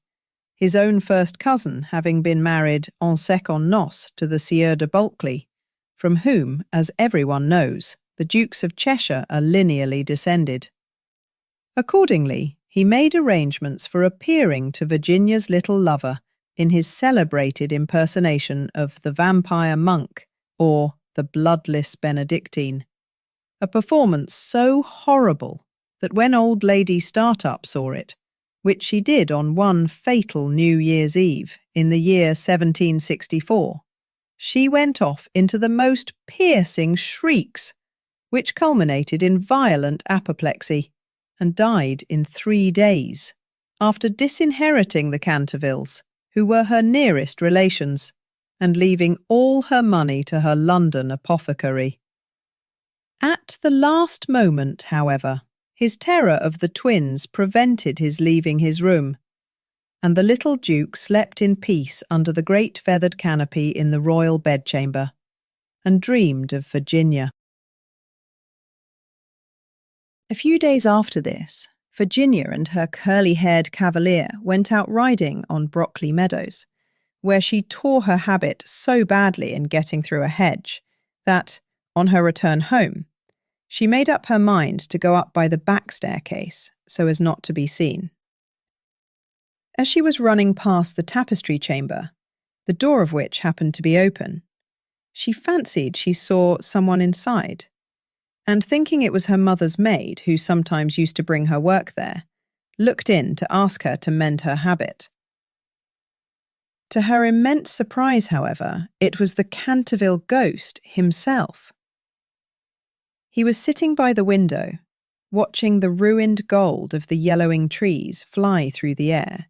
his own first cousin having been married en secondes noces to the Sieur de Bulkeley, from whom, as everyone knows, the Dukes of Cheshire are lineally descended. Accordingly, he made arrangements for appearing to Virginia's little lover in his celebrated impersonation of the vampire monk, or the bloodless Benedictine, a performance so horrible that when old Lady Startup saw it, which she did on one fatal New Year's Eve in the year 1764, she went off into the most piercing shrieks, which culminated in violent apoplexy, and died in 3 days, after disinheriting the Cantervilles, who were her nearest relations, and leaving all her money to her London apothecary. At the last moment, however, his terror of the twins prevented his leaving his room, and the little Duke slept in peace under the great feathered canopy in the royal bedchamber, and dreamed of Virginia. A few days after this, Virginia and her curly-haired cavalier went out riding on Brockley Meadows, where she tore her habit so badly in getting through a hedge that, on her return home, she made up her mind to go up by the back staircase so as not to be seen. As she was running past the tapestry chamber, the door of which happened to be open, she fancied she saw someone inside, and thinking it was her mother's maid, who sometimes used to bring her work there, looked in to ask her to mend her habit. To her immense surprise, however, it was the Canterville Ghost himself. He was sitting by the window, watching the ruined gold of the yellowing trees fly through the air,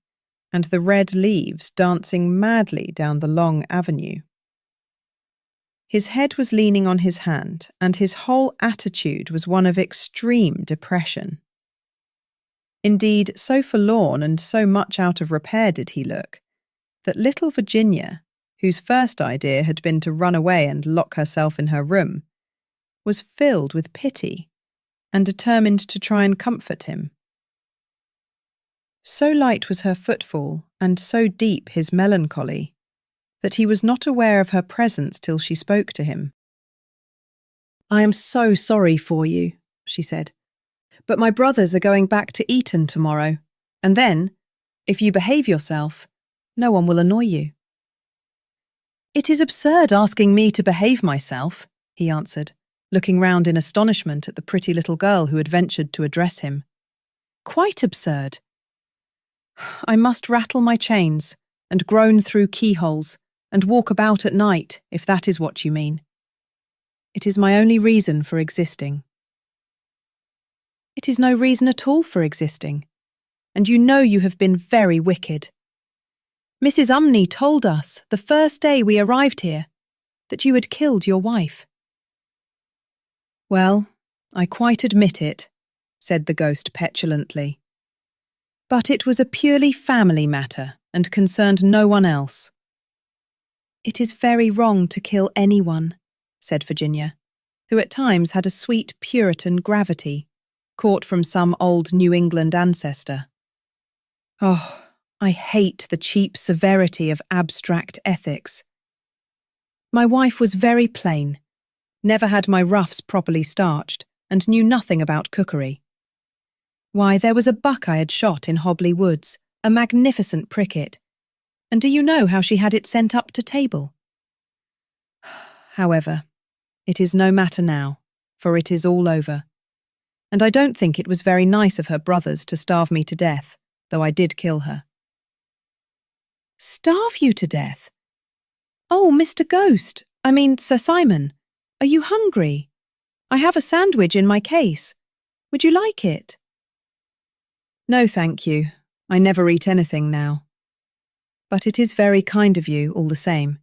and the red leaves dancing madly down the long avenue. His head was leaning on his hand, and his whole attitude was one of extreme depression. Indeed, so forlorn and so much out of repair did he look, that little Virginia, whose first idea had been to run away and lock herself in her room, was filled with pity and determined to try and comfort him. So light was her footfall, and so deep his melancholy, that he was not aware of her presence till she spoke to him. "I am so sorry for you," she said, "but my brothers are going back to Eton tomorrow, and then, if you behave yourself, no one will annoy you." "It is absurd asking me to behave myself," he answered, looking round in astonishment at the pretty little girl who had ventured to address him. "Quite absurd. I must rattle my chains, and groan through keyholes, and walk about at night, if that is what you mean. It is my only reason for existing." "It is no reason at all for existing, and you know you have been very wicked. Mrs. Umney told us, the first day we arrived here, that you had killed your wife." "Well, I quite admit it," said the ghost petulantly. "But it was a purely family matter, and concerned no one else." "It is very wrong to kill anyone," said Virginia, who at times had a sweet Puritan gravity, caught from some old New England ancestor. "Oh, I hate the cheap severity of abstract ethics. My wife was very plain, never had my ruffs properly starched, and knew nothing about cookery. Why, there was a buck I had shot in Hobley Woods, a magnificent pricket, and do you know how she had it sent up to table? However, it is no matter now, for it is all over, and I don't think it was very nice of her brothers to starve me to death, though I did kill her." "Starve you to death? Oh, Mr. Ghost, I mean Sir Simon, are you hungry? I have a sandwich in my case. Would you like it?" "No, thank you. I never eat anything now. But it is very kind of you, all the same,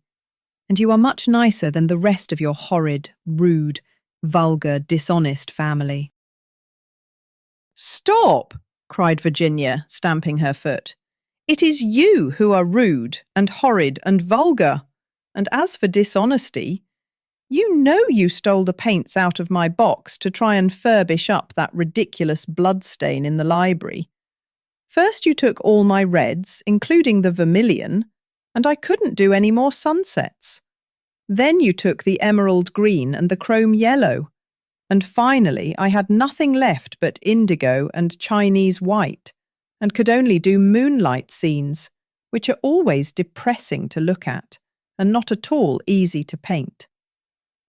and you are much nicer than the rest of your horrid, rude, vulgar, dishonest family." "Stop!" cried Virginia, stamping her foot. "It is you who are rude and horrid and vulgar. And as for dishonesty, you know you stole the paints out of my box to try and furbish up that ridiculous bloodstain in the library. First you took all my reds, including the vermilion, and I couldn't do any more sunsets. Then you took the emerald green and the chrome yellow, and finally I had nothing left but indigo and Chinese white, and could only do moonlight scenes, which are always depressing to look at, and not at all easy to paint.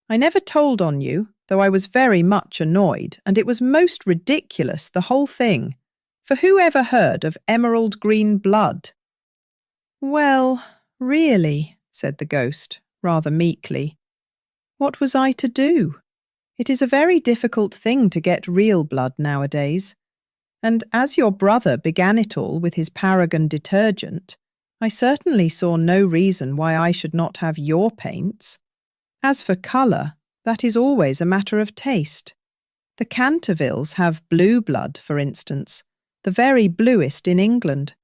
I never told on you, though I was very much annoyed, and it was most ridiculous, the whole thing. For who ever heard of emerald green blood?" "Well, really," said the ghost, rather meekly, "what was I to do? It is a very difficult thing to get real blood nowadays, and as your brother began it all with his Paragon detergent, I certainly saw no reason why I should not have your paints. As for colour, that is always a matter of taste. The Cantervilles have blue blood, for instance, the very bluest in England,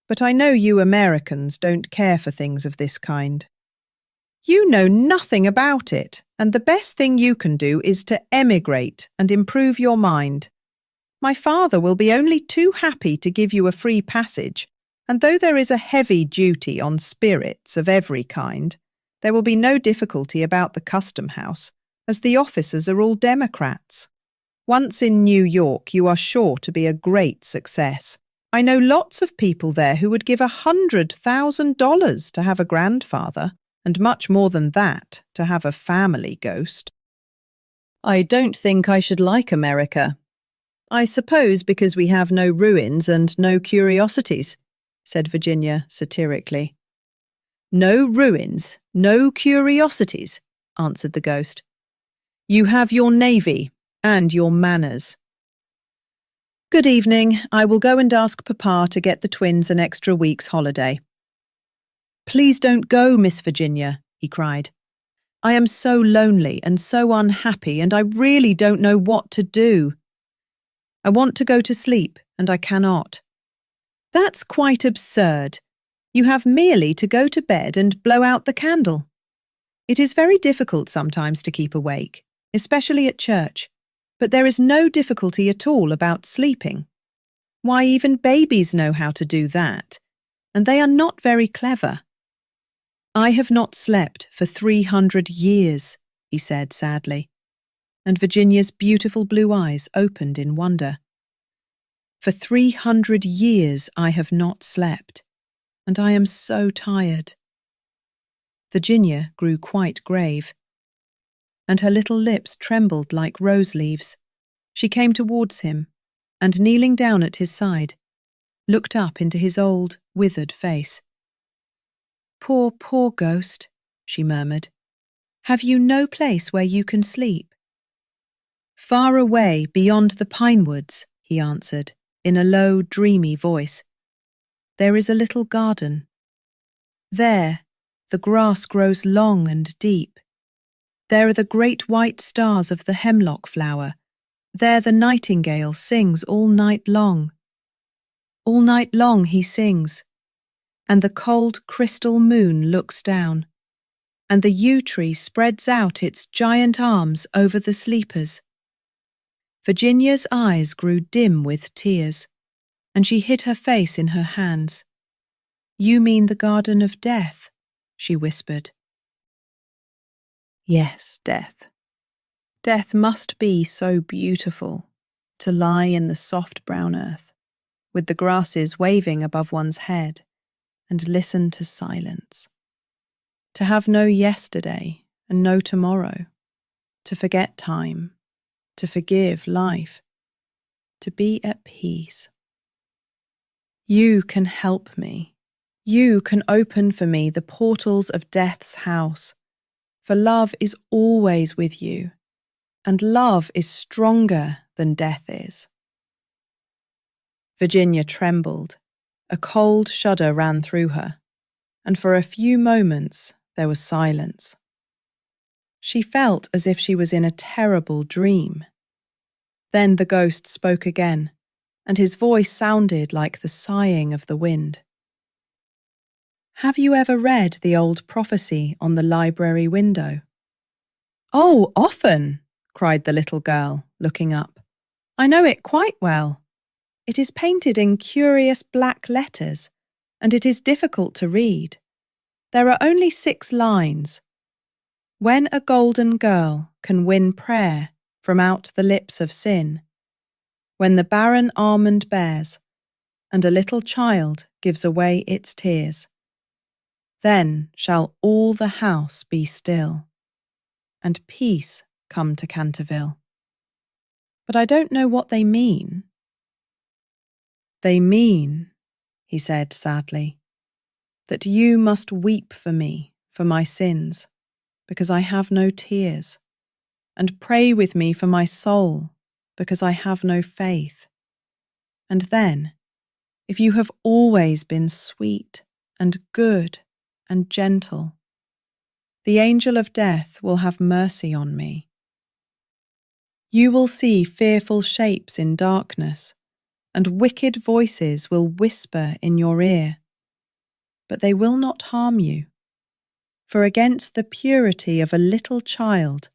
but I know you Americans don't care for things of this kind. You know nothing about it, and the best thing you can do is to emigrate and improve your mind. My father will be only too happy to give you a free passage, and though there is a heavy duty on spirits of every kind, there will be no difficulty about the custom house, as the officers are all Democrats. Once in New York, you are sure to be a great success. I know lots of people there who would give $100,000 to have a grandfather, and much more than that to have a family ghost." "I don't think I should like America. I suppose because we have no ruins and no curiosities," said Virginia satirically. "No ruins, no curiosities," answered the ghost. "You have your navy and your manners. Good evening. I will go and ask Papa to get the twins an extra week's holiday. Please don't go, Miss Virginia, he cried. I am so lonely and so unhappy, and I really don't know what to do. I want to go to sleep, and I cannot. That's quite absurd. You have merely to go to bed and blow out the candle. It is very difficult sometimes to keep awake, especially at church, but there is no difficulty at all about sleeping. Why, even babies know how to do that, and they are not very clever. I have not slept for 300 years, he said sadly, and Virginia's beautiful blue eyes opened in wonder. For 300 years I have not slept, and I am so tired. Virginia grew quite grave, and her little lips trembled like rose leaves. She came towards him, and kneeling down at his side, looked up into his old, withered face. Poor, poor ghost, she murmured. Have you no place where you can sleep? Far away beyond the pine woods, he answered, in a low, dreamy voice. There is a little garden. There, the grass grows long and deep. There are the great white stars of the hemlock flower. There the nightingale sings all night long. All night long he sings, and the cold crystal moon looks down, and the yew tree spreads out its giant arms over the sleepers. Virginia's eyes grew dim with tears, and she hid her face in her hands. You mean the garden of death, she whispered. Yes, death. Death must be so beautiful, to lie in the soft brown earth, with the grasses waving above one's head, and listen to silence. To have no yesterday and no tomorrow, to forget time, to forgive life, to be at peace. You can help me. You can open for me the portals of death's house, for love is always with you, and love is stronger than death is. Virginia trembled. A cold shudder ran through her, and for a few moments there was silence. She felt as if she was in a terrible dream. Then the ghost spoke again, and his voice sounded like the sighing of the wind. Have you ever read the old prophecy on the library window? Oh, often, cried the little girl, looking up. I know it quite well. It is painted in curious black letters, and it is difficult to read. There are only 6 lines. When a golden girl can win prayer from out the lips of sin, when the barren almond bears, and a little child gives away its tears, then shall all the house be still, and peace come to Canterville. But I don't know what they mean. They mean, he said sadly, that you must weep for me, for my sins, because I have no tears, and pray with me for my soul, because I have no faith. And then, if you have always been sweet and good and gentle, the angel of death will have mercy on me. You will see fearful shapes in darkness, and wicked voices will whisper in your ear, but they will not harm you, for against the purity of a little child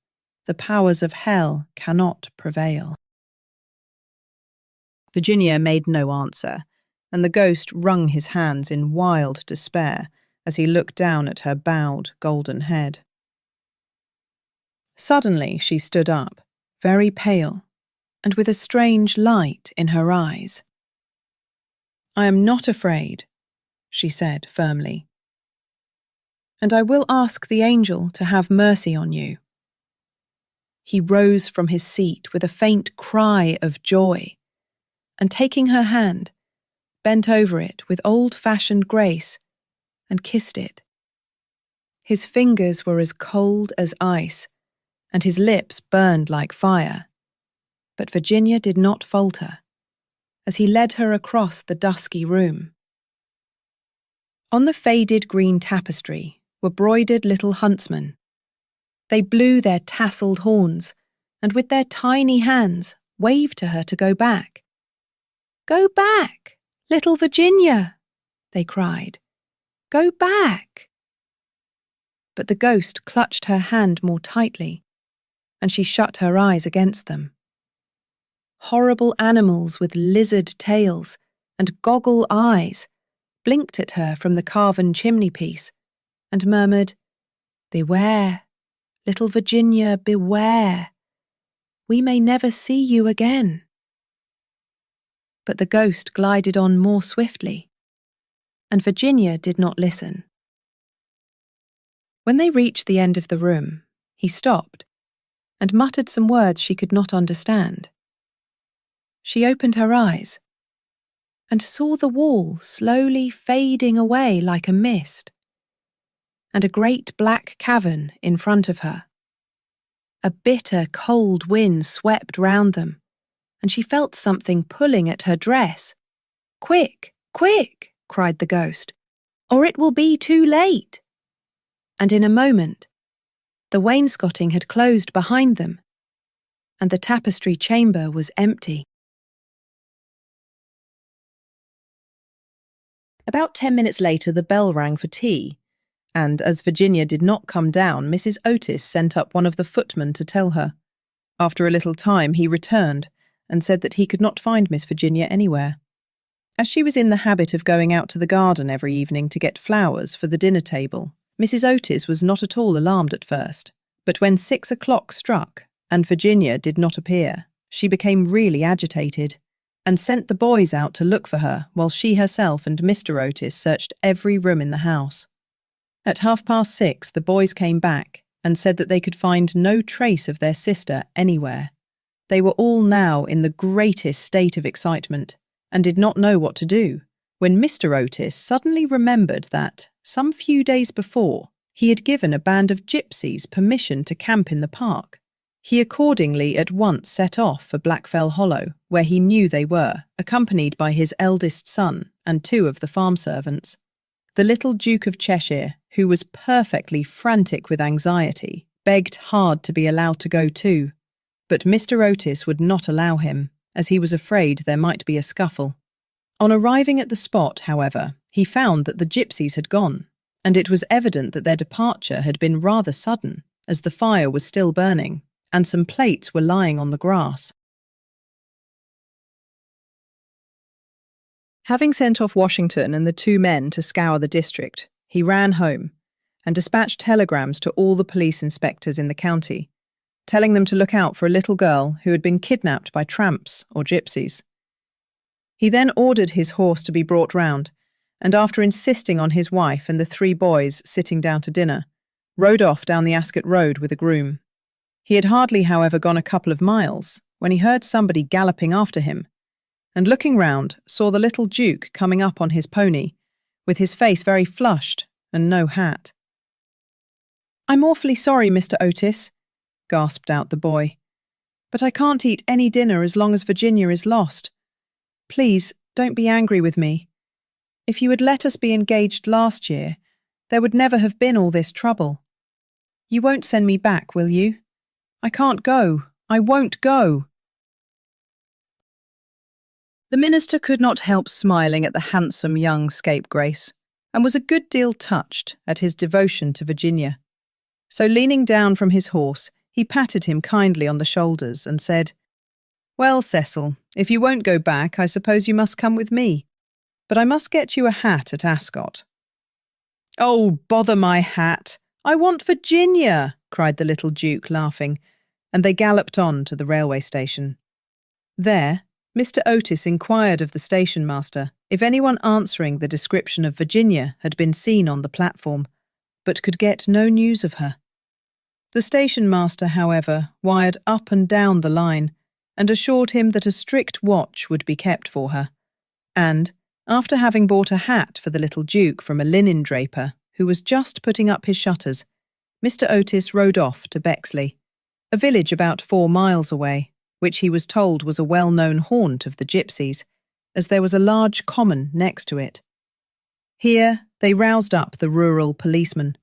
the powers of hell cannot prevail. Virginia made no answer, and the ghost wrung his hands in wild despair as he looked down at her bowed golden head. Suddenly she stood up, very pale, and with a strange light in her eyes. I am not afraid, she said firmly, and I will ask the angel to have mercy on you. He rose from his seat with a faint cry of joy, and taking her hand, bent over it with old-fashioned grace and kissed it. His fingers were as cold as ice, and his lips burned like fire, but Virginia did not falter. as he led her across the dusky room. On the faded green tapestry were broidered little huntsmen. They blew their tasselled horns and with their tiny hands waved to her to go back. "Go back, little Virginia," they cried. "Go back." But the ghost clutched her hand more tightly, and she shut her eyes against them. Horrible animals with lizard tails and goggle eyes blinked at her from the carven chimney-piece and murmured, "Beware, little Virginia, beware. We may never see you again." But the ghost glided on more swiftly, and Virginia did not listen. When they reached the end of the room, he stopped and muttered some words she could not understand. She opened her eyes and saw the wall slowly fading away like a mist, and a great black cavern in front of her. A bitter, cold wind swept round them, and she felt something pulling at her dress. "Quick, quick," cried the ghost, "or it will be too late." And in a moment, the wainscoting had closed behind them, and the tapestry chamber was empty. About 10 minutes later, the bell rang for tea, and as Virginia did not come down, Mrs. Otis sent up one of the footmen to tell her. After a little time, he returned and said that he could not find Miss Virginia anywhere. As she was in the habit of going out to the garden every evening to get flowers for the dinner table, Mrs. Otis was not at all alarmed at first, but when 6 o'clock struck and Virginia did not appear, she became really agitated and sent the boys out to look for her while she herself and Mr. Otis searched every room in the house. At 6:30, the boys came back and said that they could find no trace of their sister anywhere. They were all now in the greatest state of excitement and did not know what to do, when Mr. Otis suddenly remembered that, some few days before, he had given a band of gypsies permission to camp in the park. He accordingly at once set off for Blackfell Hollow, where he knew they were, accompanied by his eldest son and 2 of the farm servants. The little Duke of Cheshire, who was perfectly frantic with anxiety, begged hard to be allowed to go too, but Mr. Otis would not allow him, as he was afraid there might be a scuffle. On arriving at the spot, however, he found that the gypsies had gone, and it was evident that their departure had been rather sudden, as the fire was still burning, and some plates were lying on the grass. Having sent off Washington and the 2 men to scour the district, he ran home and dispatched telegrams to all the police inspectors in the county, telling them to look out for a little girl who had been kidnapped by tramps or gypsies. He then ordered his horse to be brought round, and after insisting on his wife and the 3 boys sitting down to dinner, rode off down the Ascot Road with a groom. He had hardly, however, gone a couple of miles when he heard somebody galloping after him, and looking round, saw the little Duke coming up on his pony, with his face very flushed and no hat. "I'm awfully sorry, Mr. Otis," gasped out the boy, "but I can't eat any dinner as long as Virginia is lost. Please, don't be angry with me. If you had let us be engaged last year, there would never have been all this trouble. You won't send me back, will you? I can't go. I won't go." The minister could not help smiling at the handsome young scapegrace, and was a good deal touched at his devotion to Virginia. So leaning down from his horse, he patted him kindly on the shoulders and said, "Well, Cecil, if you won't go back, I suppose you must come with me. But I must get you a hat at Ascot." "Oh, bother my hat! I want Virginia!" cried the little Duke, laughing, and they galloped on to the railway station. There, Mr. Otis inquired of the station master if anyone answering the description of Virginia had been seen on the platform, but could get no news of her. The station master, however, wired up and down the line and assured him that a strict watch would be kept for her, and, after having bought a hat for the little Duke from a linen draper who was just putting up his shutters, Mr. Otis rode off to Bexley, a village about 4 miles away, which he was told was a well-known haunt of the gypsies, as there was a large common next to it. Here they roused up the rural policeman,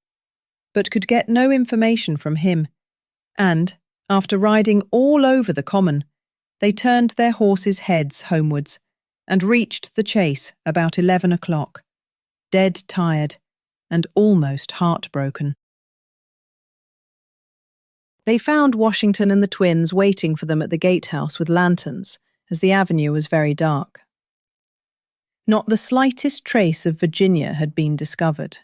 but could get no information from him, and, after riding all over the common, they turned their horses' heads homewards and reached the chase about 11 o'clock, dead tired and almost heartbroken. They found Washington and the twins waiting for them at the gatehouse with lanterns, as the avenue was very dark. Not the slightest trace of Virginia had been discovered.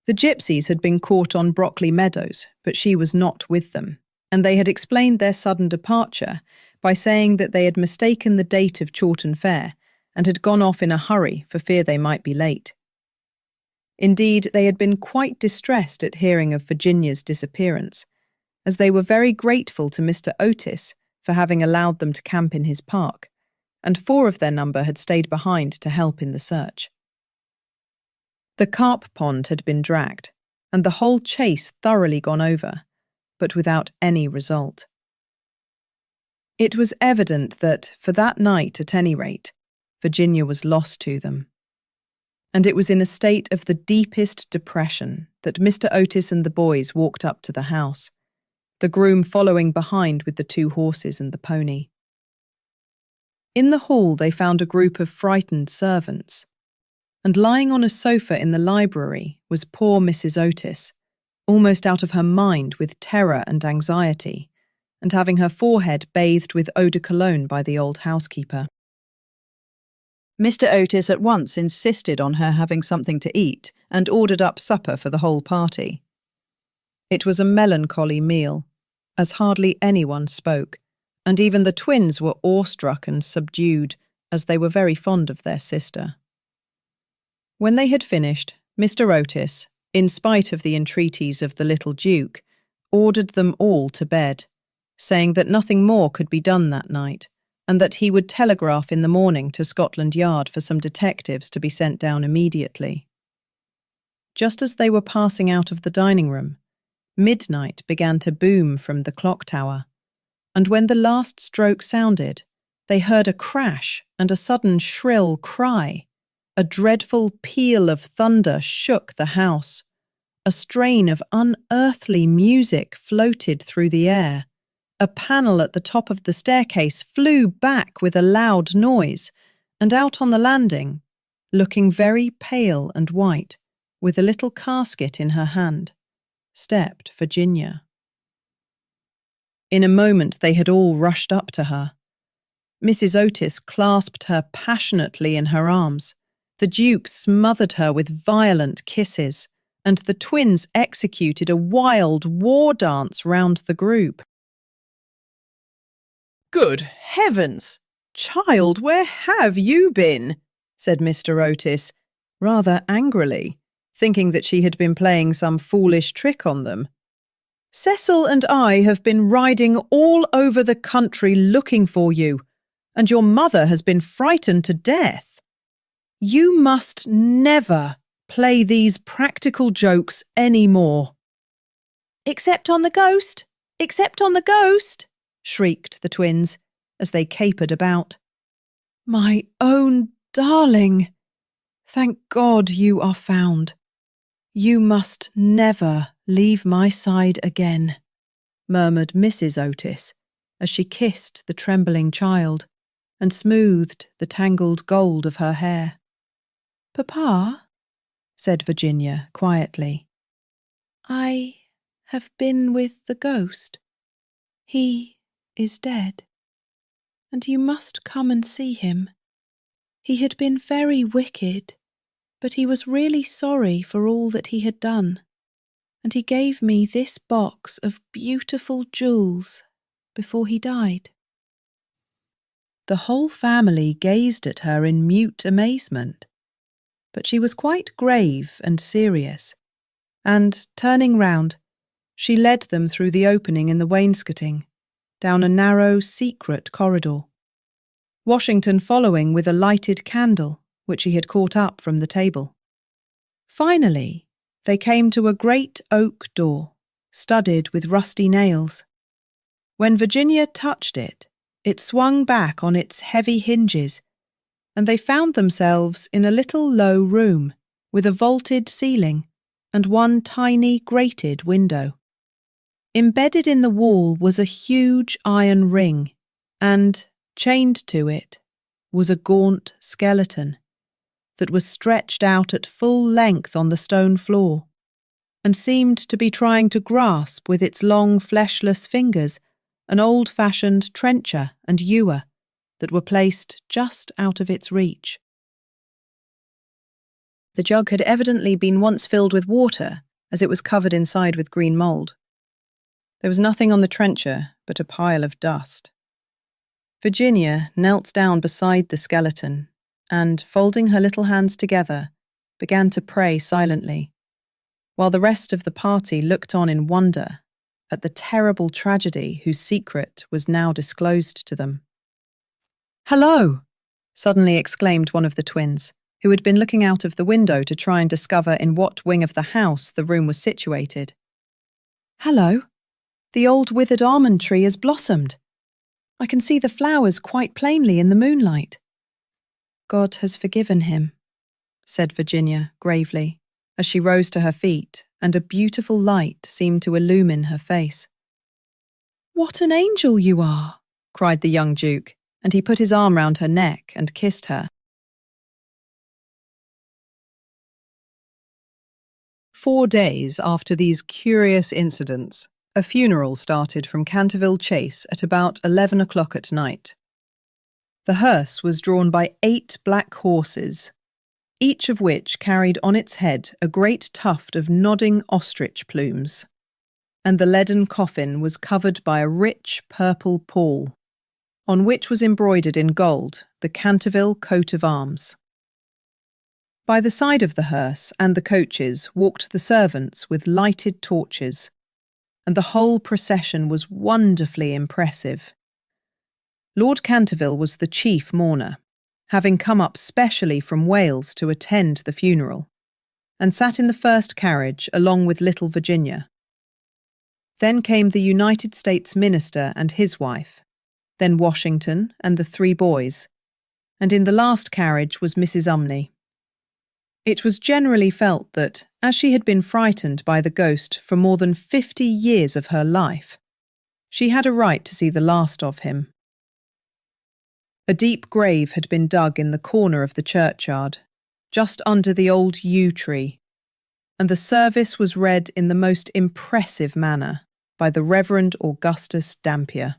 The gypsies had been caught on Brockley Meadows, but she was not with them, and they had explained their sudden departure by saying that they had mistaken the date of Chawton Fair and had gone off in a hurry for fear they might be late. Indeed, they had been quite distressed at hearing of Virginia's disappearance, as they were very grateful to Mr. Otis for having allowed them to camp in his park, and 4 of their number had stayed behind to help in the search. The carp pond had been dragged, and the whole chase thoroughly gone over, but without any result. It was evident that, for that night at any rate, Virginia was lost to them. And it was in a state of the deepest depression that Mr. Otis and the boys walked up to the house, the groom following behind with the 2 horses and the pony. In the hall they found a group of frightened servants, and lying on a sofa in the library was poor Mrs. Otis, almost out of her mind with terror and anxiety, and having her forehead bathed with eau de cologne by the old housekeeper. Mr. Otis at once insisted on her having something to eat and ordered up supper for the whole party. It was a melancholy meal, as hardly anyone spoke, and even the twins were awestruck and subdued, as they were very fond of their sister. When they had finished, Mr. Otis, in spite of the entreaties of the little Duke, ordered them all to bed, saying that nothing more could be done that night, and that he would telegraph in the morning to Scotland Yard for some detectives to be sent down immediately. Just as they were passing out of the dining room, midnight began to boom from the clock tower, and when the last stroke sounded, they heard a crash and a sudden shrill cry. A dreadful peal of thunder shook the house. A strain of unearthly music floated through the air. A panel at the top of the staircase flew back with a loud noise, and out on the landing, looking very pale and white, with a little casket in her hand, stepped Virginia. In a moment they had all rushed up to her. Mrs. Otis clasped her passionately in her arms. The Duke smothered her with violent kisses, and the twins executed a wild war dance round the group. "Good heavens! Child, where have you been?" said Mr. Otis, rather angrily, thinking that she had been playing some foolish trick on them. "Cecil and I have been riding all over the country looking for you, and your mother has been frightened to death. You must never play these practical jokes any more." "Except on the ghost! Except on the ghost!" shrieked the twins, as they capered about. "My own darling! Thank God you are found. You must never leave my side again," murmured Mrs. Otis, as she kissed the trembling child and smoothed the tangled gold of her hair. "Papa," said Virginia quietly, "I have been with the ghost. He is dead, and you must come and see him. He had been very wicked, but he was really sorry for all that he had done, and he gave me this box of beautiful jewels before he died." The whole family gazed at her in mute amazement, but she was quite grave and serious, and, turning round, she led them through the opening in the wainscoting, down a narrow, secret corridor, Washington following with a lighted candle which he had caught up from the table. Finally, they came to a great oak door, studded with rusty nails. When Virginia touched it, it swung back on its heavy hinges, and they found themselves in a little low room with a vaulted ceiling and one tiny grated window. Embedded in the wall was a huge iron ring, and, chained to it, was a gaunt skeleton that was stretched out at full length on the stone floor and seemed to be trying to grasp with its long fleshless fingers an old-fashioned trencher and ewer that were placed just out of its reach. The jug had evidently been once filled with water, as it was covered inside with green mould. There was nothing on the trencher but a pile of dust. Virginia knelt down beside the skeleton and, folding her little hands together, began to pray silently, while the rest of the party looked on in wonder at the terrible tragedy whose secret was now disclosed to them. "Hello!" suddenly exclaimed one of the twins, who had been looking out of the window to try and discover in what wing of the house the room was situated. "Hello! The old withered almond tree has blossomed. I can see the flowers quite plainly in the moonlight." "God has forgiven him," said Virginia gravely, as she rose to her feet, and a beautiful light seemed to illumine her face. "What an angel you are!" cried the young Duke, and he put his arm round her neck and kissed her. 4 days after these curious incidents, a funeral started from Canterville Chase at about 11 o'clock at night. The hearse was drawn by 8 black horses, each of which carried on its head a great tuft of nodding ostrich plumes, and the leaden coffin was covered by a rich purple pall, on which was embroidered in gold the Canterville coat of arms. By the side of the hearse and the coaches walked the servants with lighted torches, and the whole procession was wonderfully impressive. Lord Canterville was the chief mourner, having come up specially from Wales to attend the funeral, and sat in the first carriage along with little Virginia. Then came the United States Minister and his wife, then Washington and the 3 boys, and in the last carriage was Mrs. Umney. It was generally felt that, as she had been frightened by the ghost for more than 50 years of her life, she had a right to see the last of him. A deep grave had been dug in the corner of the churchyard, just under the old yew tree, and the service was read in the most impressive manner by the Reverend Augustus Dampier.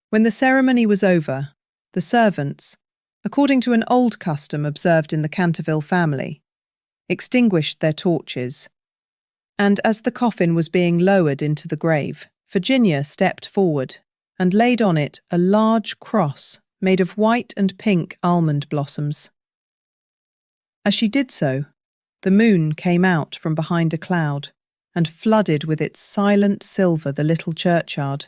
When the ceremony was over, the servants, according to an old custom observed in the Canterville family, extinguished their torches, and as the coffin was being lowered into the grave, Virginia stepped forward and laid on it a large cross made of white and pink almond blossoms. As she did so, the moon came out from behind a cloud and flooded with its silent silver the little churchyard,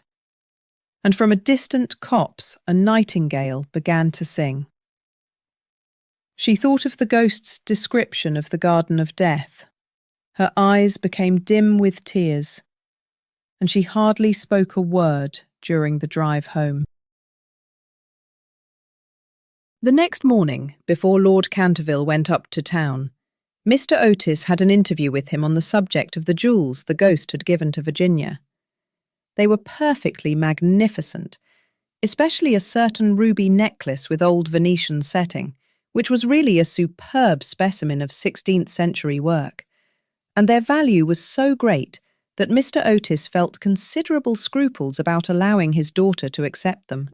and from a distant copse a nightingale began to sing. She thought of the ghost's description of the Garden of Death. Her eyes became dim with tears, and she hardly spoke a word during the drive home. The next morning, before Lord Canterville went up to town, Mr. Otis had an interview with him on the subject of the jewels the ghost had given to Virginia. They were perfectly magnificent, especially a certain ruby necklace with old Venetian setting, which was really a superb specimen of 16th century work, and their value was so great that Mr. Otis felt considerable scruples about allowing his daughter to accept them.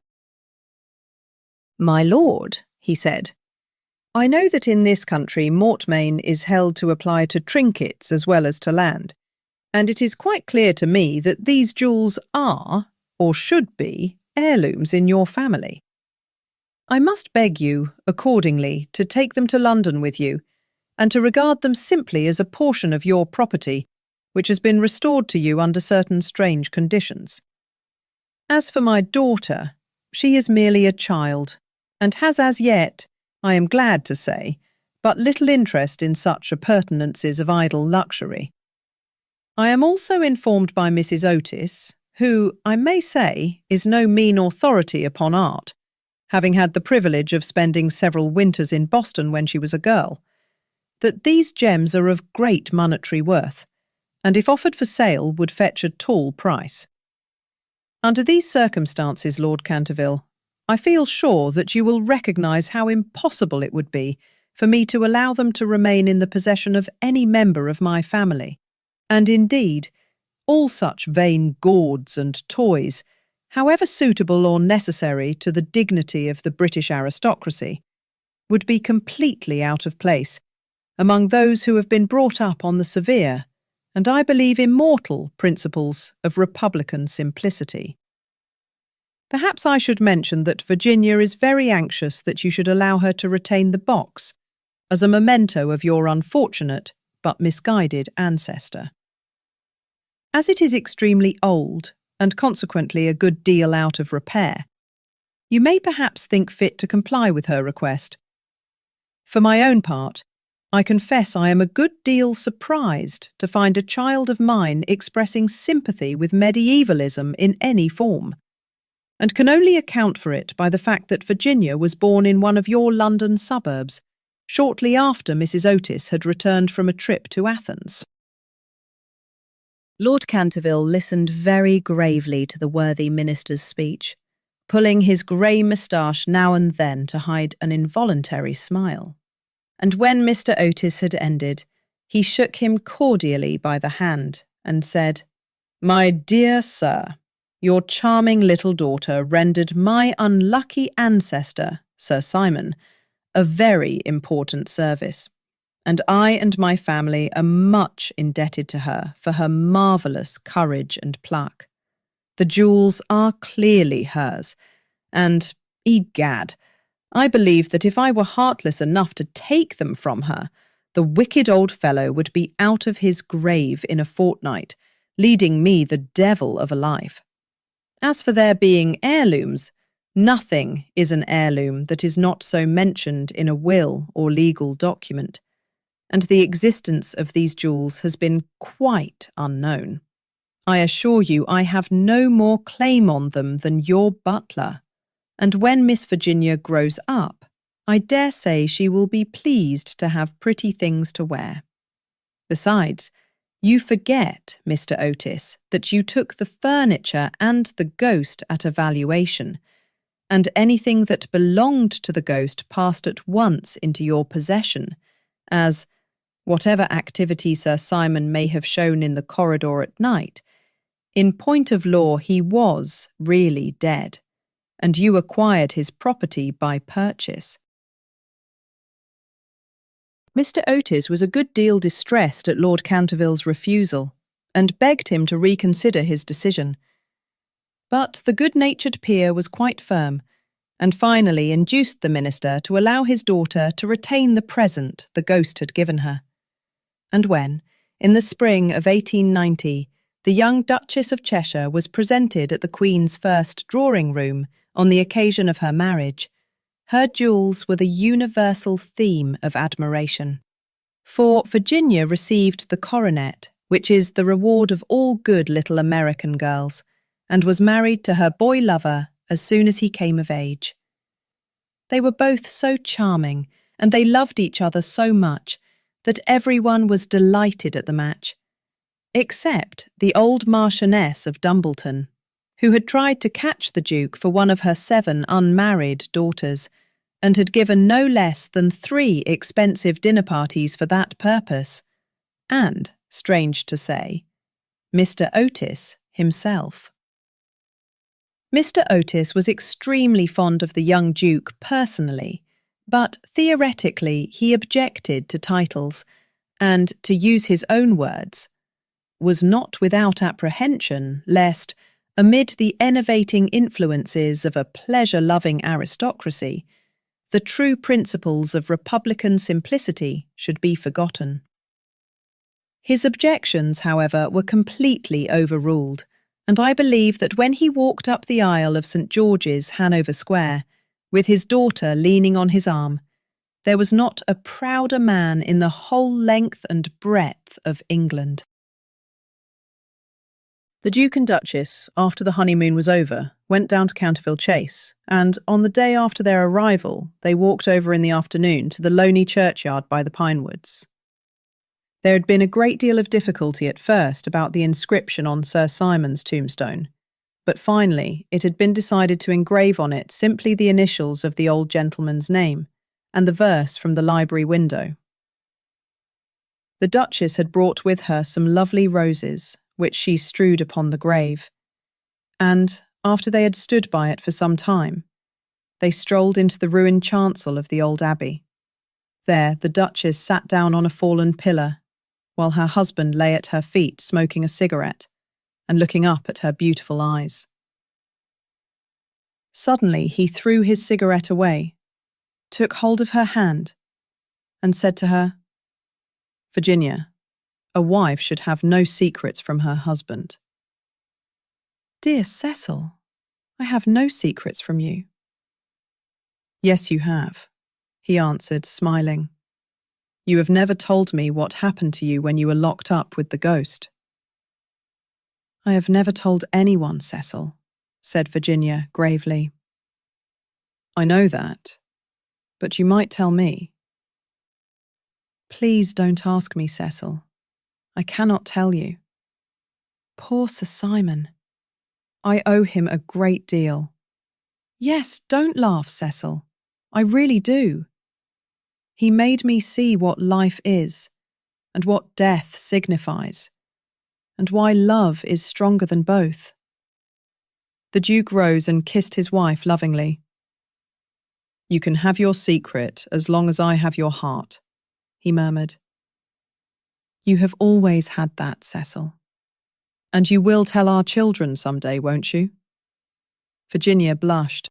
"My lord," he said, "I know that in this country mortmain is held to apply to trinkets as well as to land, and it is quite clear to me that these jewels are, or should be, heirlooms in your family. I must beg you, accordingly, to take them to London with you, and to regard them simply as a portion of your property, which has been restored to you under certain strange conditions. As for my daughter, she is merely a child, and has as yet, I am glad to say, but little interest in such appurtenances of idle luxury. I am also informed by Mrs. Otis, who, I may say, is no mean authority upon art, having had the privilege of spending several winters in Boston when she was a girl, that these gems are of great monetary worth, and if offered for sale would fetch a tall price. Under these circumstances, Lord Canterville, I feel sure that you will recognise how impossible it would be for me to allow them to remain in the possession of any member of my family, and indeed, all such vain gauds and toys, however suitable or necessary to the dignity of the British aristocracy, would be completely out of place among those who have been brought up on the severe, and I believe immortal, principles of republican simplicity. Perhaps I should mention that Virginia is very anxious that you should allow her to retain the box as a memento of your unfortunate but misguided ancestor. As it is extremely old, and consequently a good deal out of repair, you may perhaps think fit to comply with her request. For my own part, I confess I am a good deal surprised to find a child of mine expressing sympathy with medievalism in any form, and can only account for it by the fact that Virginia was born in one of your London suburbs, shortly after Mrs. Otis had returned from a trip to Athens. Lord Canterville listened very gravely to the worthy minister's speech, pulling his grey moustache now and then to hide an involuntary smile. And when Mr. Otis had ended, he shook him cordially by the hand and said, "My dear sir, your charming little daughter rendered my unlucky ancestor, Sir Simon, a very important service, and I and my family are much indebted to her for her marvellous courage and pluck. The jewels are clearly hers, and, egad, I believe that if I were heartless enough to take them from her, the wicked old fellow would be out of his grave in a fortnight, leading me the devil of a life. As for their being heirlooms, nothing is an heirloom that is not so mentioned in a will or legal document, and the existence of these jewels has been quite unknown. I assure you I have no more claim on them than your butler, and when Miss Virginia grows up, I dare say she will be pleased to have pretty things to wear. Besides, you forget, Mr. Otis, that you took the furniture and the ghost at a valuation, and anything that belonged to the ghost passed at once into your possession, as, whatever activity Sir Simon may have shown in the corridor at night, in point of law he was really dead, and you acquired his property by purchase." Mr. Otis was a good deal distressed at Lord Canterville's refusal, and begged him to reconsider his decision. But the good-natured peer was quite firm, and finally induced the minister to allow his daughter to retain the present the ghost had given her. And when, in the spring of 1890, the young Duchess of Cheshire was presented at the Queen's first drawing-room on the occasion of her marriage, her jewels were the universal theme of admiration. For Virginia received the coronet, which is the reward of all good little American girls, and was married to her boy-lover as soon as he came of age. They were both so charming, and they loved each other so much, that everyone was delighted at the match, except the old Marchioness of Dumbleton, who had tried to catch the Duke for one of her 7 unmarried daughters, and had given no less than 3 expensive dinner parties for that purpose, and, strange to say, Mr. Otis himself. Mr. Otis was extremely fond of the young Duke personally, but theoretically he objected to titles, and, to use his own words, was not without apprehension lest, amid the enervating influences of a pleasure-loving aristocracy, the true principles of republican simplicity should be forgotten. His objections, however, were completely overruled, and I believe that when he walked up the aisle of St. George's, Hanover Square, with his daughter leaning on his arm, there was not a prouder man in the whole length and breadth of England. The Duke and Duchess, after the honeymoon was over, went down to Canterville Chase, and on the day after their arrival, they walked over in the afternoon to the lonely churchyard by the pine woods. There had been a great deal of difficulty at first about the inscription on Sir Simon's tombstone, but finally it had been decided to engrave on it simply the initials of the old gentleman's name and the verse from the library window. The Duchess had brought with her some lovely roses, which she strewed upon the grave, and, after they had stood by it for some time, they strolled into the ruined chancel of the old abbey. There the Duchess sat down on a fallen pillar, while her husband lay at her feet smoking a cigarette and looking up at her beautiful eyes. Suddenly he threw his cigarette away, took hold of her hand, and said to her, "Virginia, a wife should have no secrets from her husband." "Dear Cecil, I have no secrets from you." "Yes, you have," he answered, smiling. "You have never told me what happened to you when you were locked up with the ghost." "I have never told anyone, Cecil," said Virginia gravely. "I know that, but you might tell me." "Please don't ask me, Cecil. I cannot tell you. Poor Sir Simon. I owe him a great deal. Yes, don't laugh, Cecil. I really do. He made me see what life is, and what death signifies, and why love is stronger than both." The Duke rose and kissed his wife lovingly. "You can have your secret as long as I have your heart," he murmured. "You have always had that, Cecil. And you will tell our children someday, won't you?" Virginia blushed.